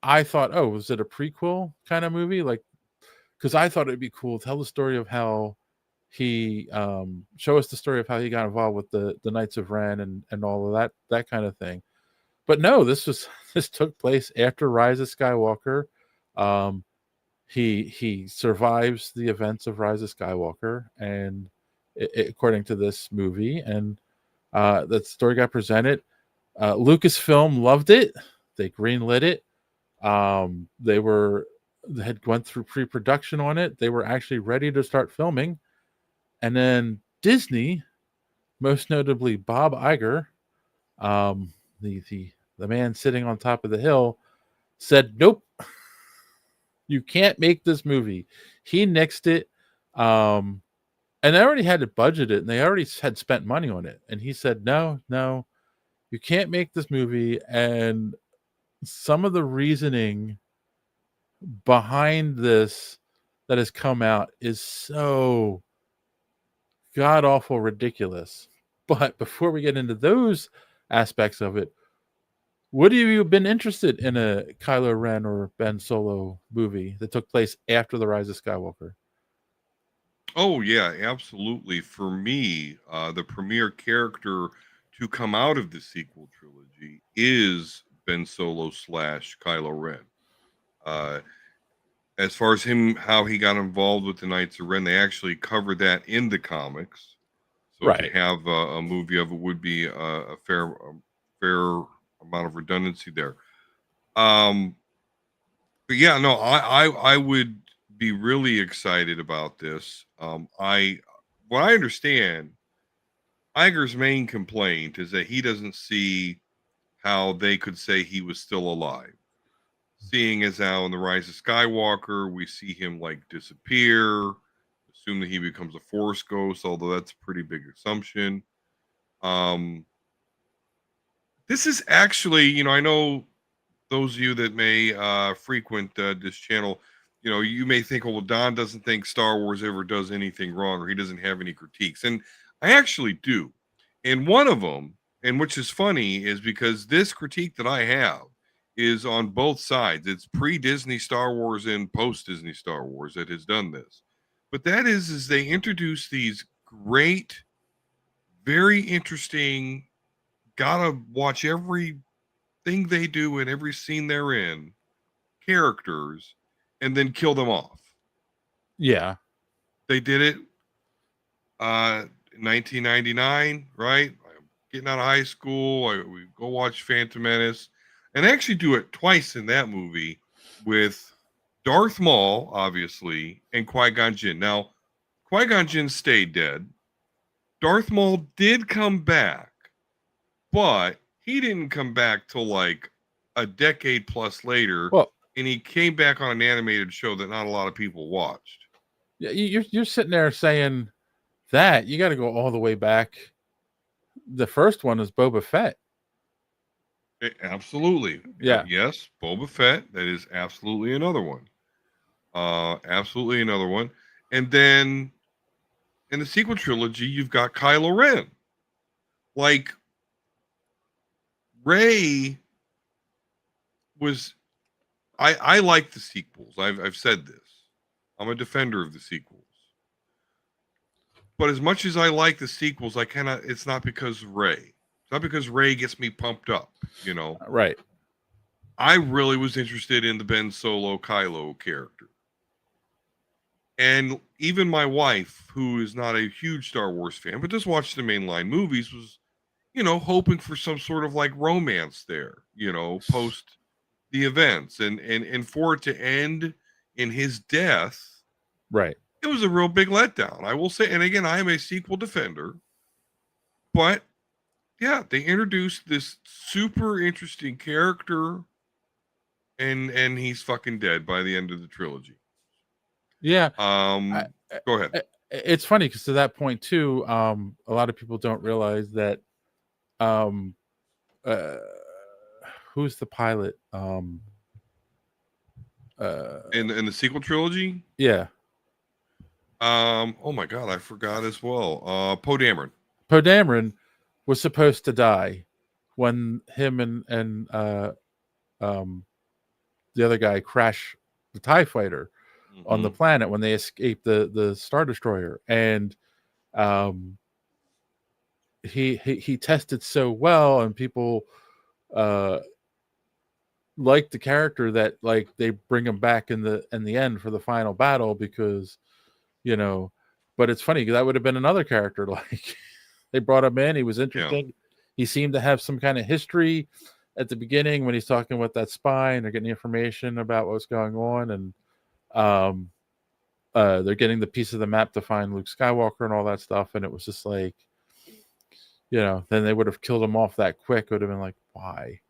A: I thought, oh, was it a prequel kind of movie? Like, because I thought it'd be cool, tell the story of how he show us the story of how he got involved with the Knights of Ren and all of that kind of thing. But no, this took place after Rise of Skywalker. He survives the events of Rise of Skywalker, and according to this movie, and that story got presented. Lucasfilm loved it. They greenlit it. They had went through pre-production on it. They were actually ready to start filming, and then Disney, most notably Bob Iger, the man sitting on top of the hill, said, "Nope, you can't make this movie." He nixed it, and they already had it budgeted, and they already had spent money on it. And he said, "No, you can't make this movie." And some of the reasoning behind this that has come out is so god awful ridiculous. But before we get into those aspects of it, would you have been interested in a Kylo Ren or Ben Solo movie that took place after the Rise of Skywalker?
B: Oh yeah, absolutely. For me, the premier character to come out of the sequel trilogy is Ben Solo / Kylo Ren. As far as how he got involved with the Knights of Ren, they actually covered that in the comics. So
A: Right.
B: to have a movie of it would be a fair amount of redundancy there. But yeah, no, I would be really excited about this. What I understand, Iger's main complaint is that he doesn't see how they could say he was still alive. Seeing as how in the Rise of Skywalker, we see him like disappear, assume that he becomes a Force ghost, although that's a pretty big assumption. This is actually, I know those of you that may frequent this channel, you may think, well, Don doesn't think Star Wars ever does anything wrong, or he doesn't have any critiques. And I actually do. And one of them, and which is funny, is because this critique that I have is on both sides. It's pre-Disney Star Wars and post-Disney Star Wars that has done this. But that is they introduce these great, very interesting, gotta watch every thing they do in every scene they're in, characters, and then kill them off.
A: Yeah.
B: They did it in 1999, right? I'm getting out of high school. We go watch Phantom Menace, and actually do it twice in that movie with Darth Maul, obviously, and Qui-Gon Jinn. Now, Qui-Gon Jinn stayed dead. Darth Maul did come back, but he didn't come back till like a decade plus later.
A: Well,
B: and he came back on an animated show that not a lot of people watched.
A: Yeah, you're sitting there saying that you got to go all the way back. The first one is Boba Fett.
B: Absolutely.
A: Yeah.
B: Yes, Boba Fett. That is absolutely another one. Absolutely another one. And then in the sequel trilogy, you've got Kylo Ren. Like, Rey was. I like the sequels. I've said this. I'm a defender of the sequels. But as much as I like the sequels, it's not because Rey. It's not because Rey gets me pumped up,
A: Right.
B: I really was interested in the Ben Solo Kylo character. And even my wife, who is not a huge Star Wars fan, but just watched the mainline movies, was, hoping for some sort of like romance there, post the events, and for it to end in his death,
A: Right.
B: it was a real big letdown, I will say. And again, I am a sequel defender, but yeah, they introduced this super interesting character, and he's fucking dead by the end of the trilogy.
A: Yeah.
B: Go ahead.
A: It's funny because to that point too, a lot of people don't realize that um who's the pilot?
B: In the sequel trilogy?
A: Yeah.
B: Oh my god, I forgot as well. Poe Dameron.
A: Poe Dameron was supposed to die when him and the other guy crash the TIE fighter on the planet when they escape the Star Destroyer. And he tested so well, and people like the character that like they bring him back in the end for the final battle, because but it's funny because that would have been another character. Like they brought him in, he was interesting. He seemed to have some kind of history at the beginning when he's talking with that spy and they're getting information about what's going on, and they're getting the piece of the map to find Luke Skywalker and all that stuff. And it was just like, then they would have killed him off that quick. It would have been like, why?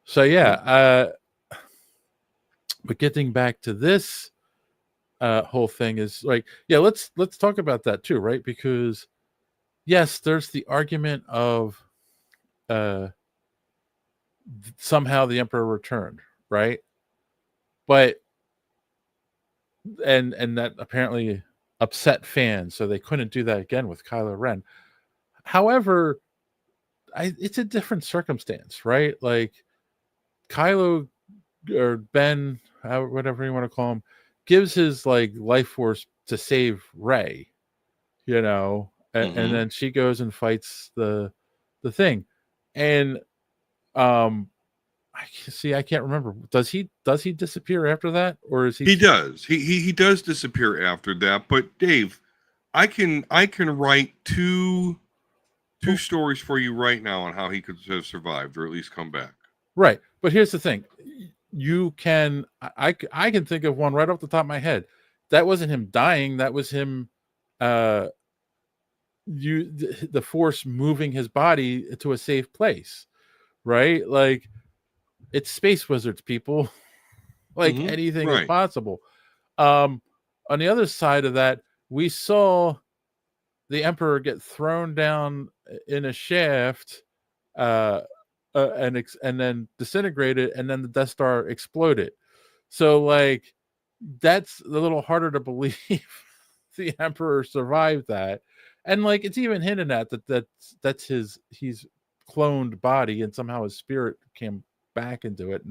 A: So yeah, but getting back to this whole thing is like, yeah, let's talk about that too, right? Because yes, there's the argument of somehow the Emperor returned, right? But and that apparently upset fans, so they couldn't do that again with Kylo Ren. However, it's a different circumstance, right? Like Kylo or Ben, whatever you want to call him, gives his like life force to save Rey, and then she goes and fights the thing. And I can't remember. Does he disappear after that, or is he?
B: He does. He does disappear after that. But Dave, I can write two stories for you right now on how he could have survived or at least come back.
A: Right, but here's the thing: you can I can think of one right off the top of my head. That wasn't him dying. That was him. The force moving his body to a safe place, right? Like it's Space Wizards, people. Like anything is possible. On the other side of that, we saw the Emperor get thrown down in a shaft, and then disintegrated, and then the Death Star exploded. So like that's a little harder to believe the Emperor survived that. And like it's even hinted at that's he's cloned body, and somehow his spirit came back into it.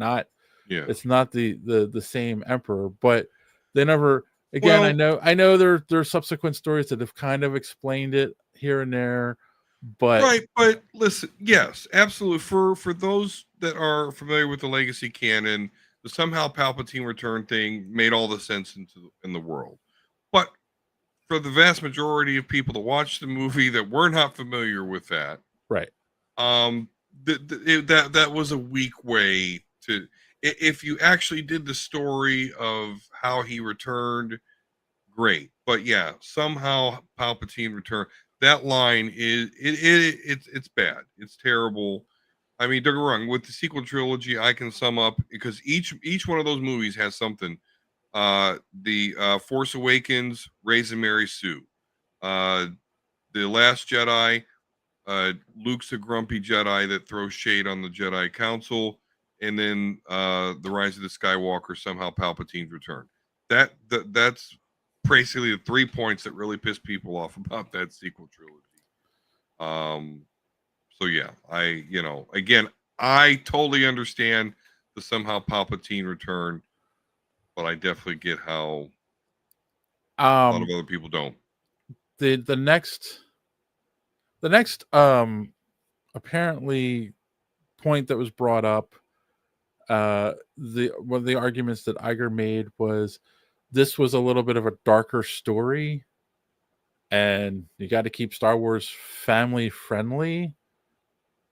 A: It's not the same Emperor, but they never. Again, I know there's subsequent stories that have kind of explained it here and there, but
B: right. But listen, yes, absolutely. For those that are familiar with the legacy canon, the somehow Palpatine return thing made all the sense in the world. But for the vast majority of people that watched the movie that were not familiar with that,
A: right?
B: That was a weak way to. If you actually did the story of how he returned, great. But yeah, somehow Palpatine returned. That line it's bad. It's terrible. I mean, don't get me wrong. With the sequel trilogy, I can sum up because each one of those movies has something. The Force Awakens, Raising Mary Sue. The Last Jedi, Luke's a grumpy Jedi that throws shade on the Jedi Council. And then the Rise of the Skywalker, somehow Palpatine's return. That's basically the 3 points that really piss people off about that sequel trilogy. So yeah, I totally understand the somehow Palpatine return, but I definitely get how a lot of other people don't.
A: The next apparently point that was brought up, one of the arguments that Iger made was this was a little bit of a darker story, and you got to keep Star Wars family friendly.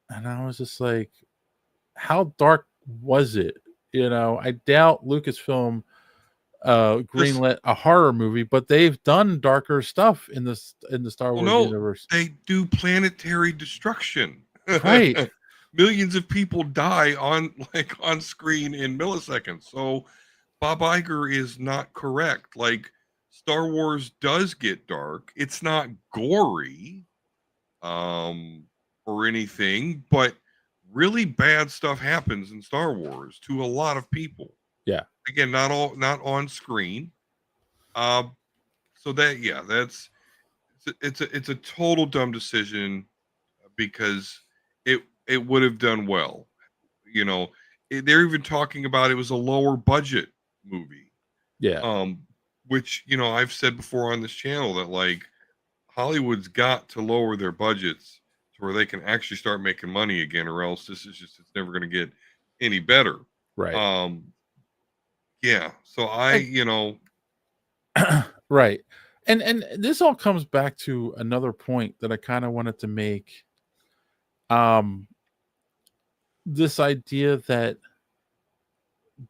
A: And I was just like, how dark was it? I doubt Lucasfilm greenlit a horror movie, but they've done darker stuff in the Star Wars universe.
B: They do planetary destruction.
A: Right.
B: Millions of people die on screen in milliseconds. So Bob Iger is not correct. Like, Star Wars does get dark. It's not gory, or anything, but really bad stuff happens in Star Wars to a lot of people.
A: Yeah.
B: Again, not on screen. So that's it's a total dumb decision, because it would have done well. They're even talking about it was a lower budget movie.
A: Yeah.
B: Which I've said before on this channel that, like, Hollywood's got to lower their budgets to where they can actually start making money again, or else it's never going to get any better.
A: Right.
B: Yeah. So
A: right. And this all comes back to another point that I kind of wanted to make. This idea that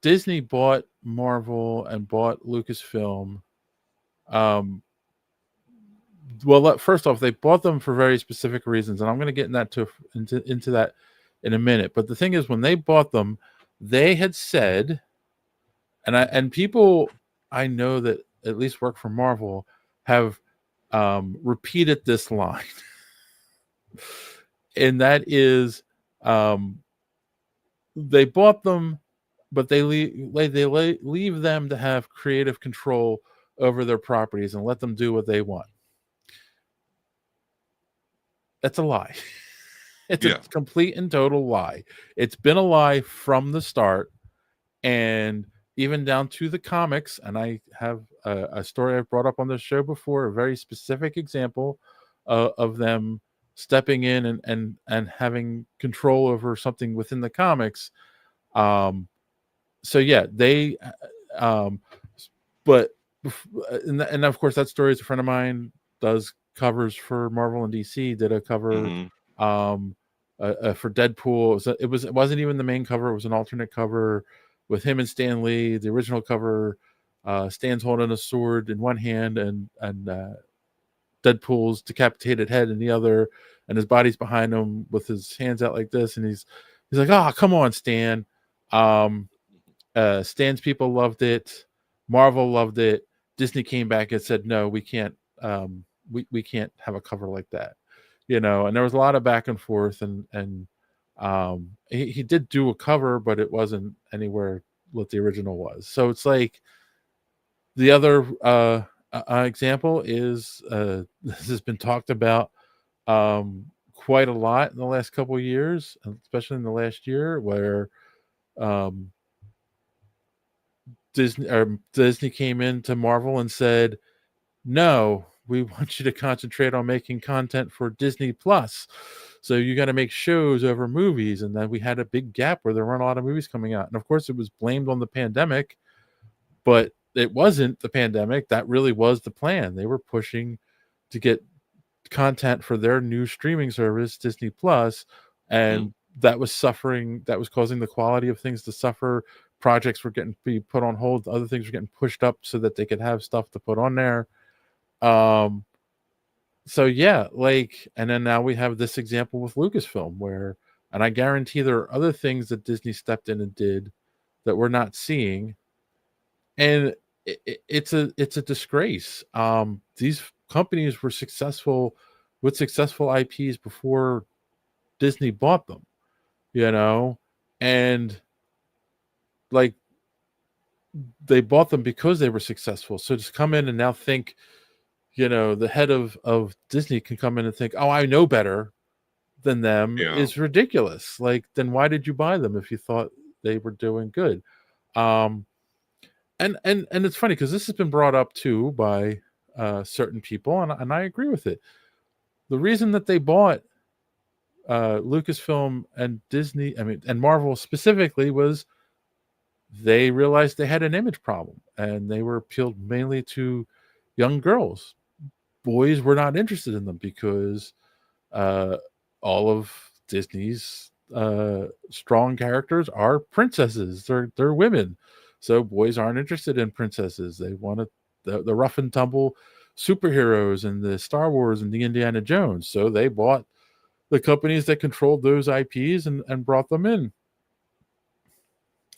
A: Disney bought Marvel and bought Lucasfilm. Well, first off, they bought them for very specific reasons, and I'm going to get into that in a minute. But the thing is, when they bought them, they had said, and people I know that at least work for Marvel have repeated this line, and that is, they bought them, but they leave them to have creative control over their properties and let them do what they want. That's a lie. It's a complete and total lie. It's been a lie from the start, and even down to the comics. And I have a story I've brought up on this show before, a very specific example of them stepping in and having control over something within the comics. So yeah, they but and of course that story is a friend of mine, does covers for Marvel and DC, did a cover for Deadpool. It wasn't even the main cover, it was an alternate cover with him and Stan Lee. The original cover, Stan's holding a sword in one hand and Deadpool's decapitated head in the other, and his body's behind him with his hands out like this, and he's like, "Oh, come on, Stan." Stan's people loved it, Marvel loved it. Disney came back and said, "No, we can't. We can't have a cover like that." And there was a lot of back and forth, and he did do a cover, but it wasn't anywhere what the original was. So it's like the other example is this has been talked about quite a lot in the last couple of years, especially in the last year, where Disney came into Marvel and said, "No, we want you to concentrate on making content for Disney Plus. So you got to make shows over movies." And then we had a big gap where there weren't a lot of movies coming out. And of course, it was blamed on the pandemic, but it wasn't the pandemic. That really was the plan. They were pushing to get content for their new streaming service, Disney Plus, and that was causing the quality of things to suffer. Projects were getting be put on hold. Other things were getting pushed up so that they could have stuff to put on there. So yeah, and then now we have this example with Lucasfilm where, and I guarantee there are other things that Disney stepped in and did that we're not seeing. And it's a disgrace. These companies were successful with successful IPs before Disney bought them, and they bought them because they were successful. So just come in and now think, the head of Disney can come in and think, "Oh, I know better than them," is ridiculous. Then why did you buy them if you thought they were doing good? And it's funny because this has been brought up too by certain people, and I agree with it. The reason that they bought Lucasfilm and Disney, and Marvel specifically, was they realized they had an image problem, and they were appealed mainly to young girls. Boys were not interested in them because all of Disney's strong characters are princesses. They're women, so boys aren't interested in princesses. They want the rough and tumble superheroes and the Star Wars and the Indiana Jones. So they bought the companies that controlled those IPs and brought them in.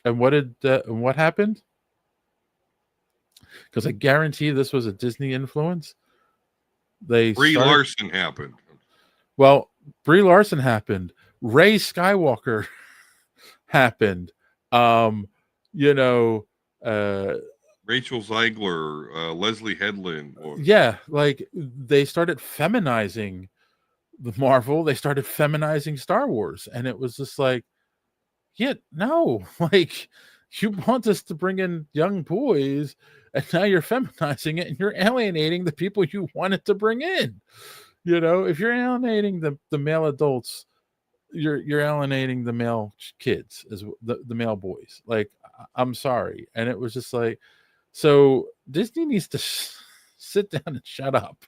A: And what happened? Because I guarantee this was a Disney influence. Brie
B: Larson happened.
A: Well, Brie Larson happened. Ray Skywalker happened. You know,
B: Rachel Zegler, Leslie Headland.
A: Yeah, like they started feminizing the Marvel. They started feminizing Star Wars, and it was just like, yeah, no, like you want us to bring in young boys, and now you're feminizing it, and you're alienating the people you wanted to bring in. You know, if you're alienating the male adults, you're alienating the male kids as the male boys. Like, I'm sorry, and it was just like, so Disney needs to sit down and shut up.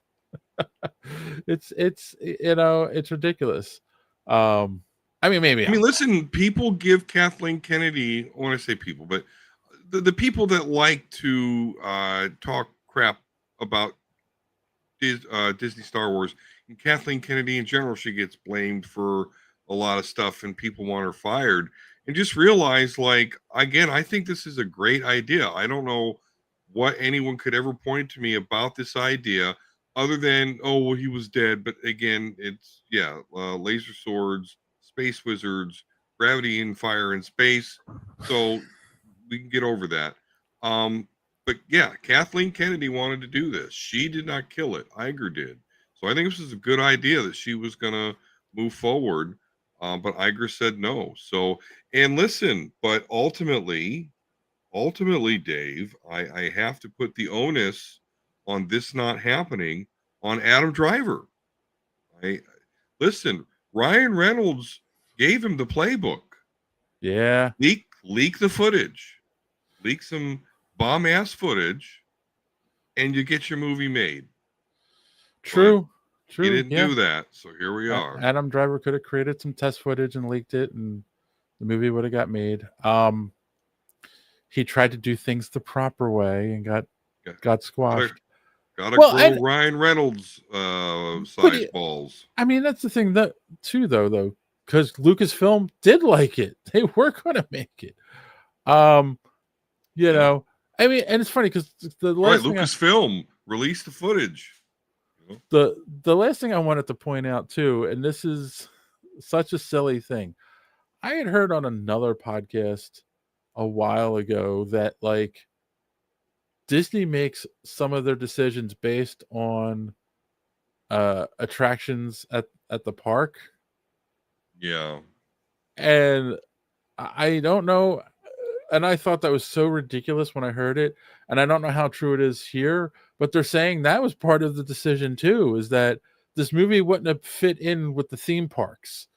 A: it's it's ridiculous. I mean, maybe.
B: Listen, people give Kathleen Kennedy. When I say people, but the people that like to talk crap about Disney Star Wars and Kathleen Kennedy in general, she gets blamed for a lot of stuff, and people want her fired. And just realize, like, again, I think this is a great idea. I don't know what anyone could ever point to me about this idea other than, oh, well, he was dead. But again, it's laser swords, space wizards, gravity and fire in space. So we can get over that. But yeah, Kathleen Kennedy wanted to do this. She did not kill it. Iger did. So I think this is a good idea that she was going to move forward. But Iger said no. So, and listen, but ultimately, Dave, I have to put the onus on this not happening on Adam Driver. Listen, Ryan Reynolds gave him the playbook.
A: Yeah.
B: Leak the footage. Leak some bomb ass footage, and you get your movie made.
A: True.
B: He didn't do that, so here we are.
A: Adam Driver could have created some test footage and leaked it, and the movie would have got made. He tried to do things the proper way and got squashed.
B: Gotta grow Ryan Reynolds size balls.
A: I mean, that's the thing though, because Lucasfilm did like it. They were gonna make it. You know, I mean, and it's funny because the last
B: Lucasfilm released the footage.
A: The last thing I wanted to point out too, and this is such a silly thing, I had heard on another podcast a while ago that like Disney makes some of their decisions based on attractions at the park.
B: Yeah.
A: And I don't know, and I thought that was so ridiculous when I heard it, and I don't know how true it is here, but they're saying that was part of the decision too, is that this movie wouldn't have fit in with the theme parks.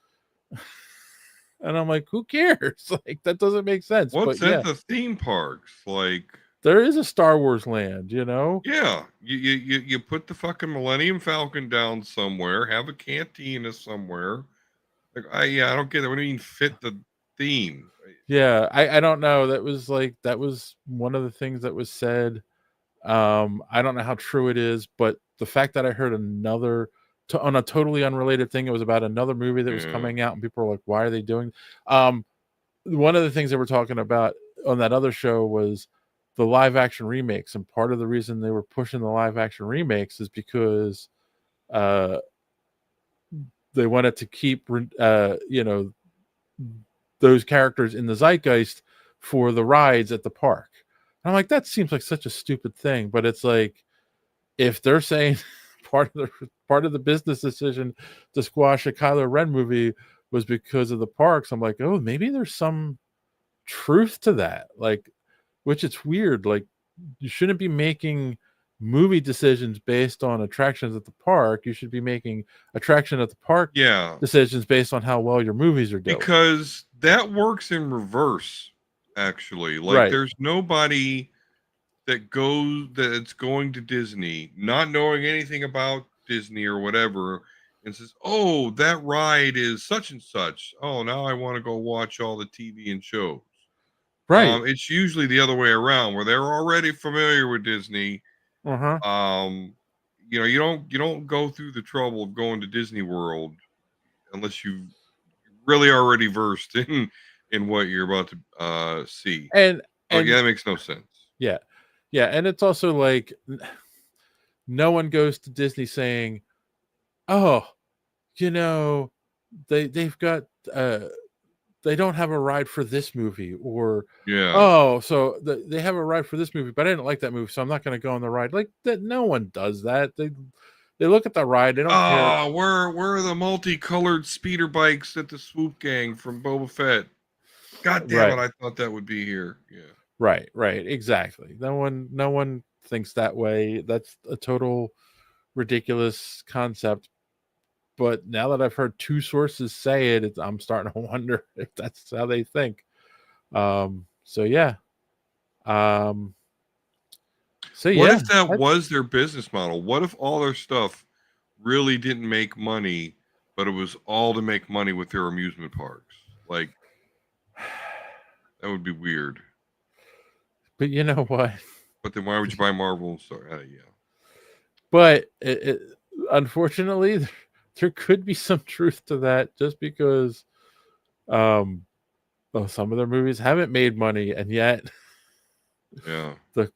A: And I'm like, who cares? Like, that doesn't make sense.
B: What's at the theme parks? Like,
A: there is a Star Wars land, you know?
B: Yeah. You put the fucking Millennium Falcon down somewhere, have a cantina somewhere. Like, I don't get it. What do you mean fit the theme?
A: Yeah, I don't know. That was one of the things that was said. I don't know how true it is, but the fact that I heard on a totally unrelated thing, it was about another movie that was coming out, and people were like, why are they doing? One of the things they were talking about on that other show was the live action remakes, and part of the reason they were pushing the live action remakes is because they wanted to keep those characters in the zeitgeist for the rides at the park. And I'm like, that seems like such a stupid thing, but it's like, if they're saying part of the business decision to squash a Kylo Ren movie was because of the parks, I'm like, oh, maybe there's some truth to that. Like, which it's weird. Like, you shouldn't be making movie decisions based on attractions at the park. You should be making attraction at the park decisions based on how well your movies are doing.
B: Because that works in reverse, actually. Like, there's nobody that's going to Disney not knowing anything about Disney or whatever and says, "Oh, that ride is such and such. Oh, now I want to go watch all the TV and shows."
A: Right.
B: It's usually the other way around, where they're already familiar with Disney.
A: Uh-huh.
B: You don't go through the trouble of going to Disney World unless you really already versed in what you're about to see.
A: And
B: Yeah, that makes no sense.
A: Yeah. Yeah, and it's also like no one goes to Disney saying, "Oh, they've got they don't have a ride for this movie," or "Oh, so they have a ride for this movie, but I didn't like that movie, so I'm not going to go on the ride." Like that, no one does that. They look at the ride, they don't care.
B: Oh, where are the multicolored speeder bikes at the Swoop Gang from Boba Fett? God damn it! I thought that would be here. Yeah.
A: Right. Exactly. No one thinks that way. That's a total ridiculous concept. But now that I've heard two sources say it, I'm starting to wonder if that's how they think. So yeah.
B: What if that was their business model? What if all their stuff really didn't make money, but it was all to make money with their amusement parks? Like, that would be weird.
A: But you know what?
B: But then why would you buy Marvel and Star? Yeah.
A: But unfortunately, there could be some truth to that, just because some of their movies haven't made money, and yet the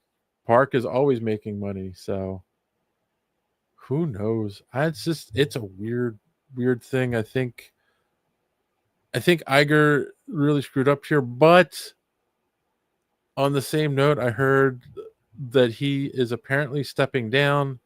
A: park is always making money. So who knows? It's a weird thing. I think Iger really screwed up here, but on the same note, I heard that he is apparently stepping down.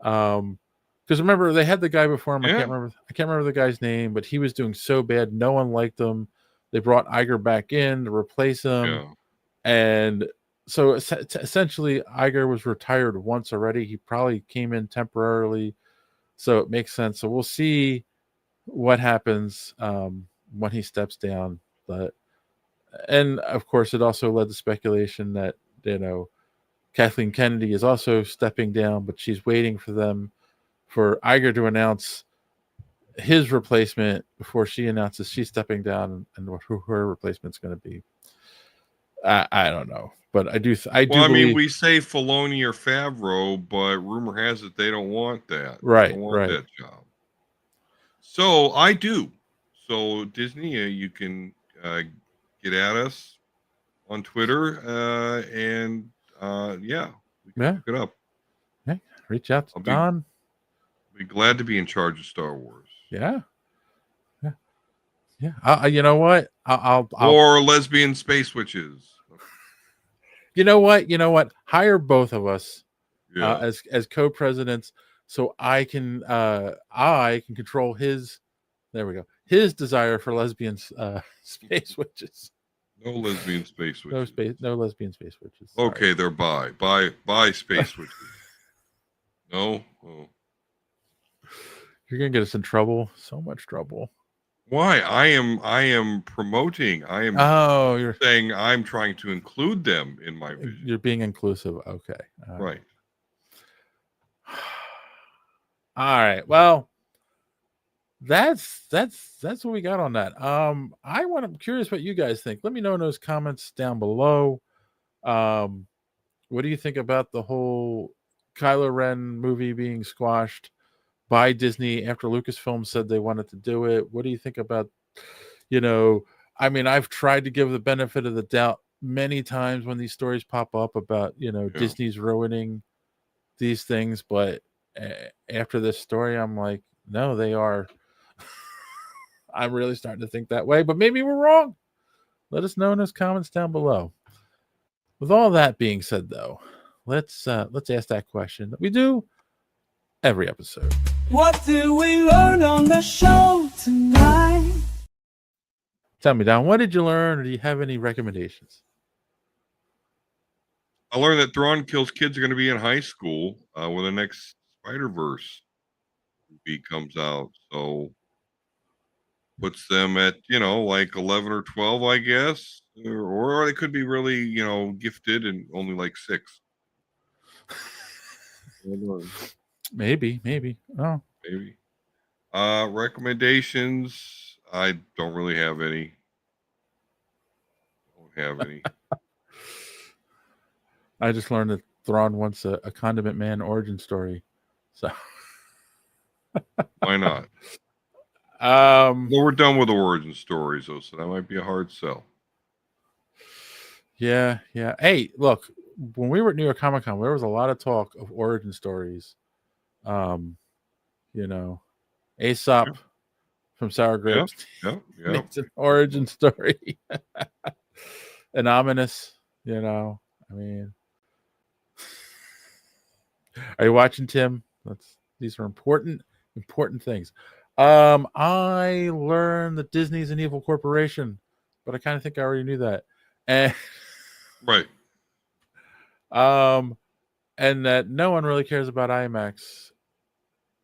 A: Because remember, they had the guy before him. I can't remember the guy's name, but he was doing so bad, no one liked him. They brought Iger back in to replace him, and so essentially, Iger was retired once already. He probably came in temporarily, so it makes sense. So we'll see what happens when he steps down. And of course, it also led to speculation that Kathleen Kennedy is also stepping down, but she's waiting for Iger to announce his replacement before she announces she's stepping down, and who her replacement's going to be. I don't know, but I do. I mean,
B: we say Filoni or Favreau, but rumor has it they don't want that.
A: Right,
B: they don't want that job. So I do. So Disney, you can get at us on Twitter, and we can pick it up.
A: Yeah, reach out to Don.
B: Be glad to be in charge of Star Wars.
A: Yeah. You know what? I'll
B: or lesbian space witches.
A: You know what? Hire both of us as co-presidents, so I can control his. There we go. His desire for lesbian space witches.
B: No lesbian space witches.
A: No lesbian space witches.
B: Sorry. Okay, they're bi space witches. No. Oh.
A: You're gonna get us in trouble. So much trouble.
B: Why? I am promoting. I am.
A: Oh, you're
B: saying I'm trying to include them in my vision.
A: You're being inclusive. Okay.
B: Right.
A: All right. Well, that's what we got on that. I'm curious what you guys think. Let me know in those comments down below. What do you think about the whole Kylo Ren movie being squashed by Disney after Lucasfilm said they wanted to do it? What do you think about, I mean, I've tried to give the benefit of the doubt many times when these stories pop up about, Disney's ruining these things, but after this story, I'm like, no, they are. I'm really starting to think that way, but maybe we're wrong. Let us know in those comments down below. With all that being said, though, let's ask that question that we do every episode.
D: What did we learn on the show tonight?
A: Tell me, Don, what did you learn, or do you have any recommendations?
B: I learned that Thrawn Kills Kids are going to be in high school when the next Spider-Verse movie comes out. So puts them at, like 11 or 12, I guess. Or they could be really, gifted and only like 6.
A: Maybe. Oh.
B: Maybe. Recommendations. I don't really have any.
A: I just learned that Thrawn wants a Condiment Man origin story. So
B: Why not?
A: Well,
B: we're done with origin stories, though, so that might be a hard sell.
A: Yeah. Hey, look, when we were at New York Comic Con, there was a lot of talk of origin stories. Aesop from Sour Grapes makes an origin story. And ominous, I mean, are you watching, Tim? These are important things. I learned that Disney's an evil corporation, but I kind of think I already knew that. And
B: right.
A: And that no one really cares about IMAX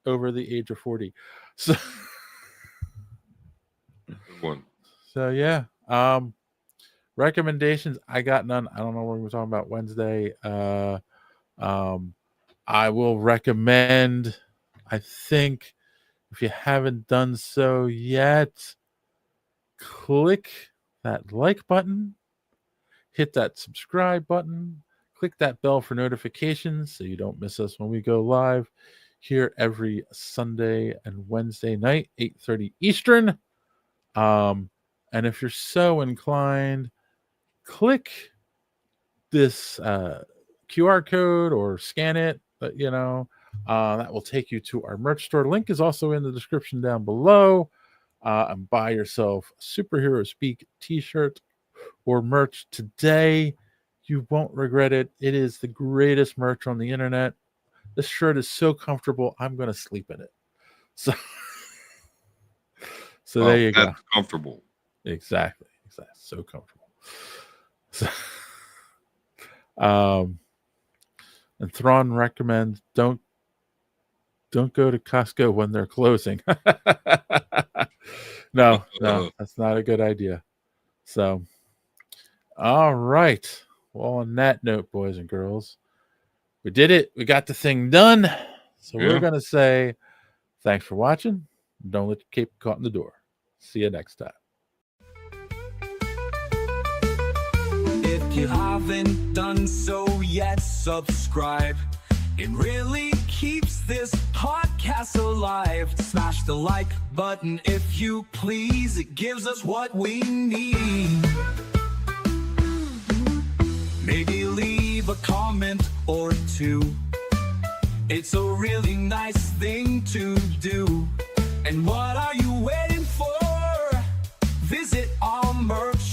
A: over the age of 40. So
B: good one.
A: So yeah. Recommendations, I got none. I don't know what we're talking about Wednesday. I will recommend, I think, if you haven't done so yet, click that like button, hit that subscribe button, click that bell for notifications so you don't miss us when we go live here every Sunday and Wednesday night, 8:30 Eastern. And if you're so inclined, click this QR code or scan it, but that will take you to our merch store. Link is also in the description down below. And buy yourself a Superhero Speak t-shirt or merch today. You won't regret it. It is the greatest merch on the internet. This shirt is so comfortable, I'm going to sleep in it. So there you go.
B: Comfortable.
A: Exactly. So comfortable. So, and Thrawn recommends don't go to Costco when they're closing. No, that's not a good idea. So, all right. Well, on that note, boys and girls, we did it. We got the thing done. So we're going to say thanks for watching. Don't let your cape get caught in the door. See you next time.
D: If you haven't done so yet, subscribe. It really keeps this podcast alive. Smash the like button if you please. It gives us what we need. Maybe leave a comment or two. It's a really nice thing to do. And what are you waiting for? Visit our merch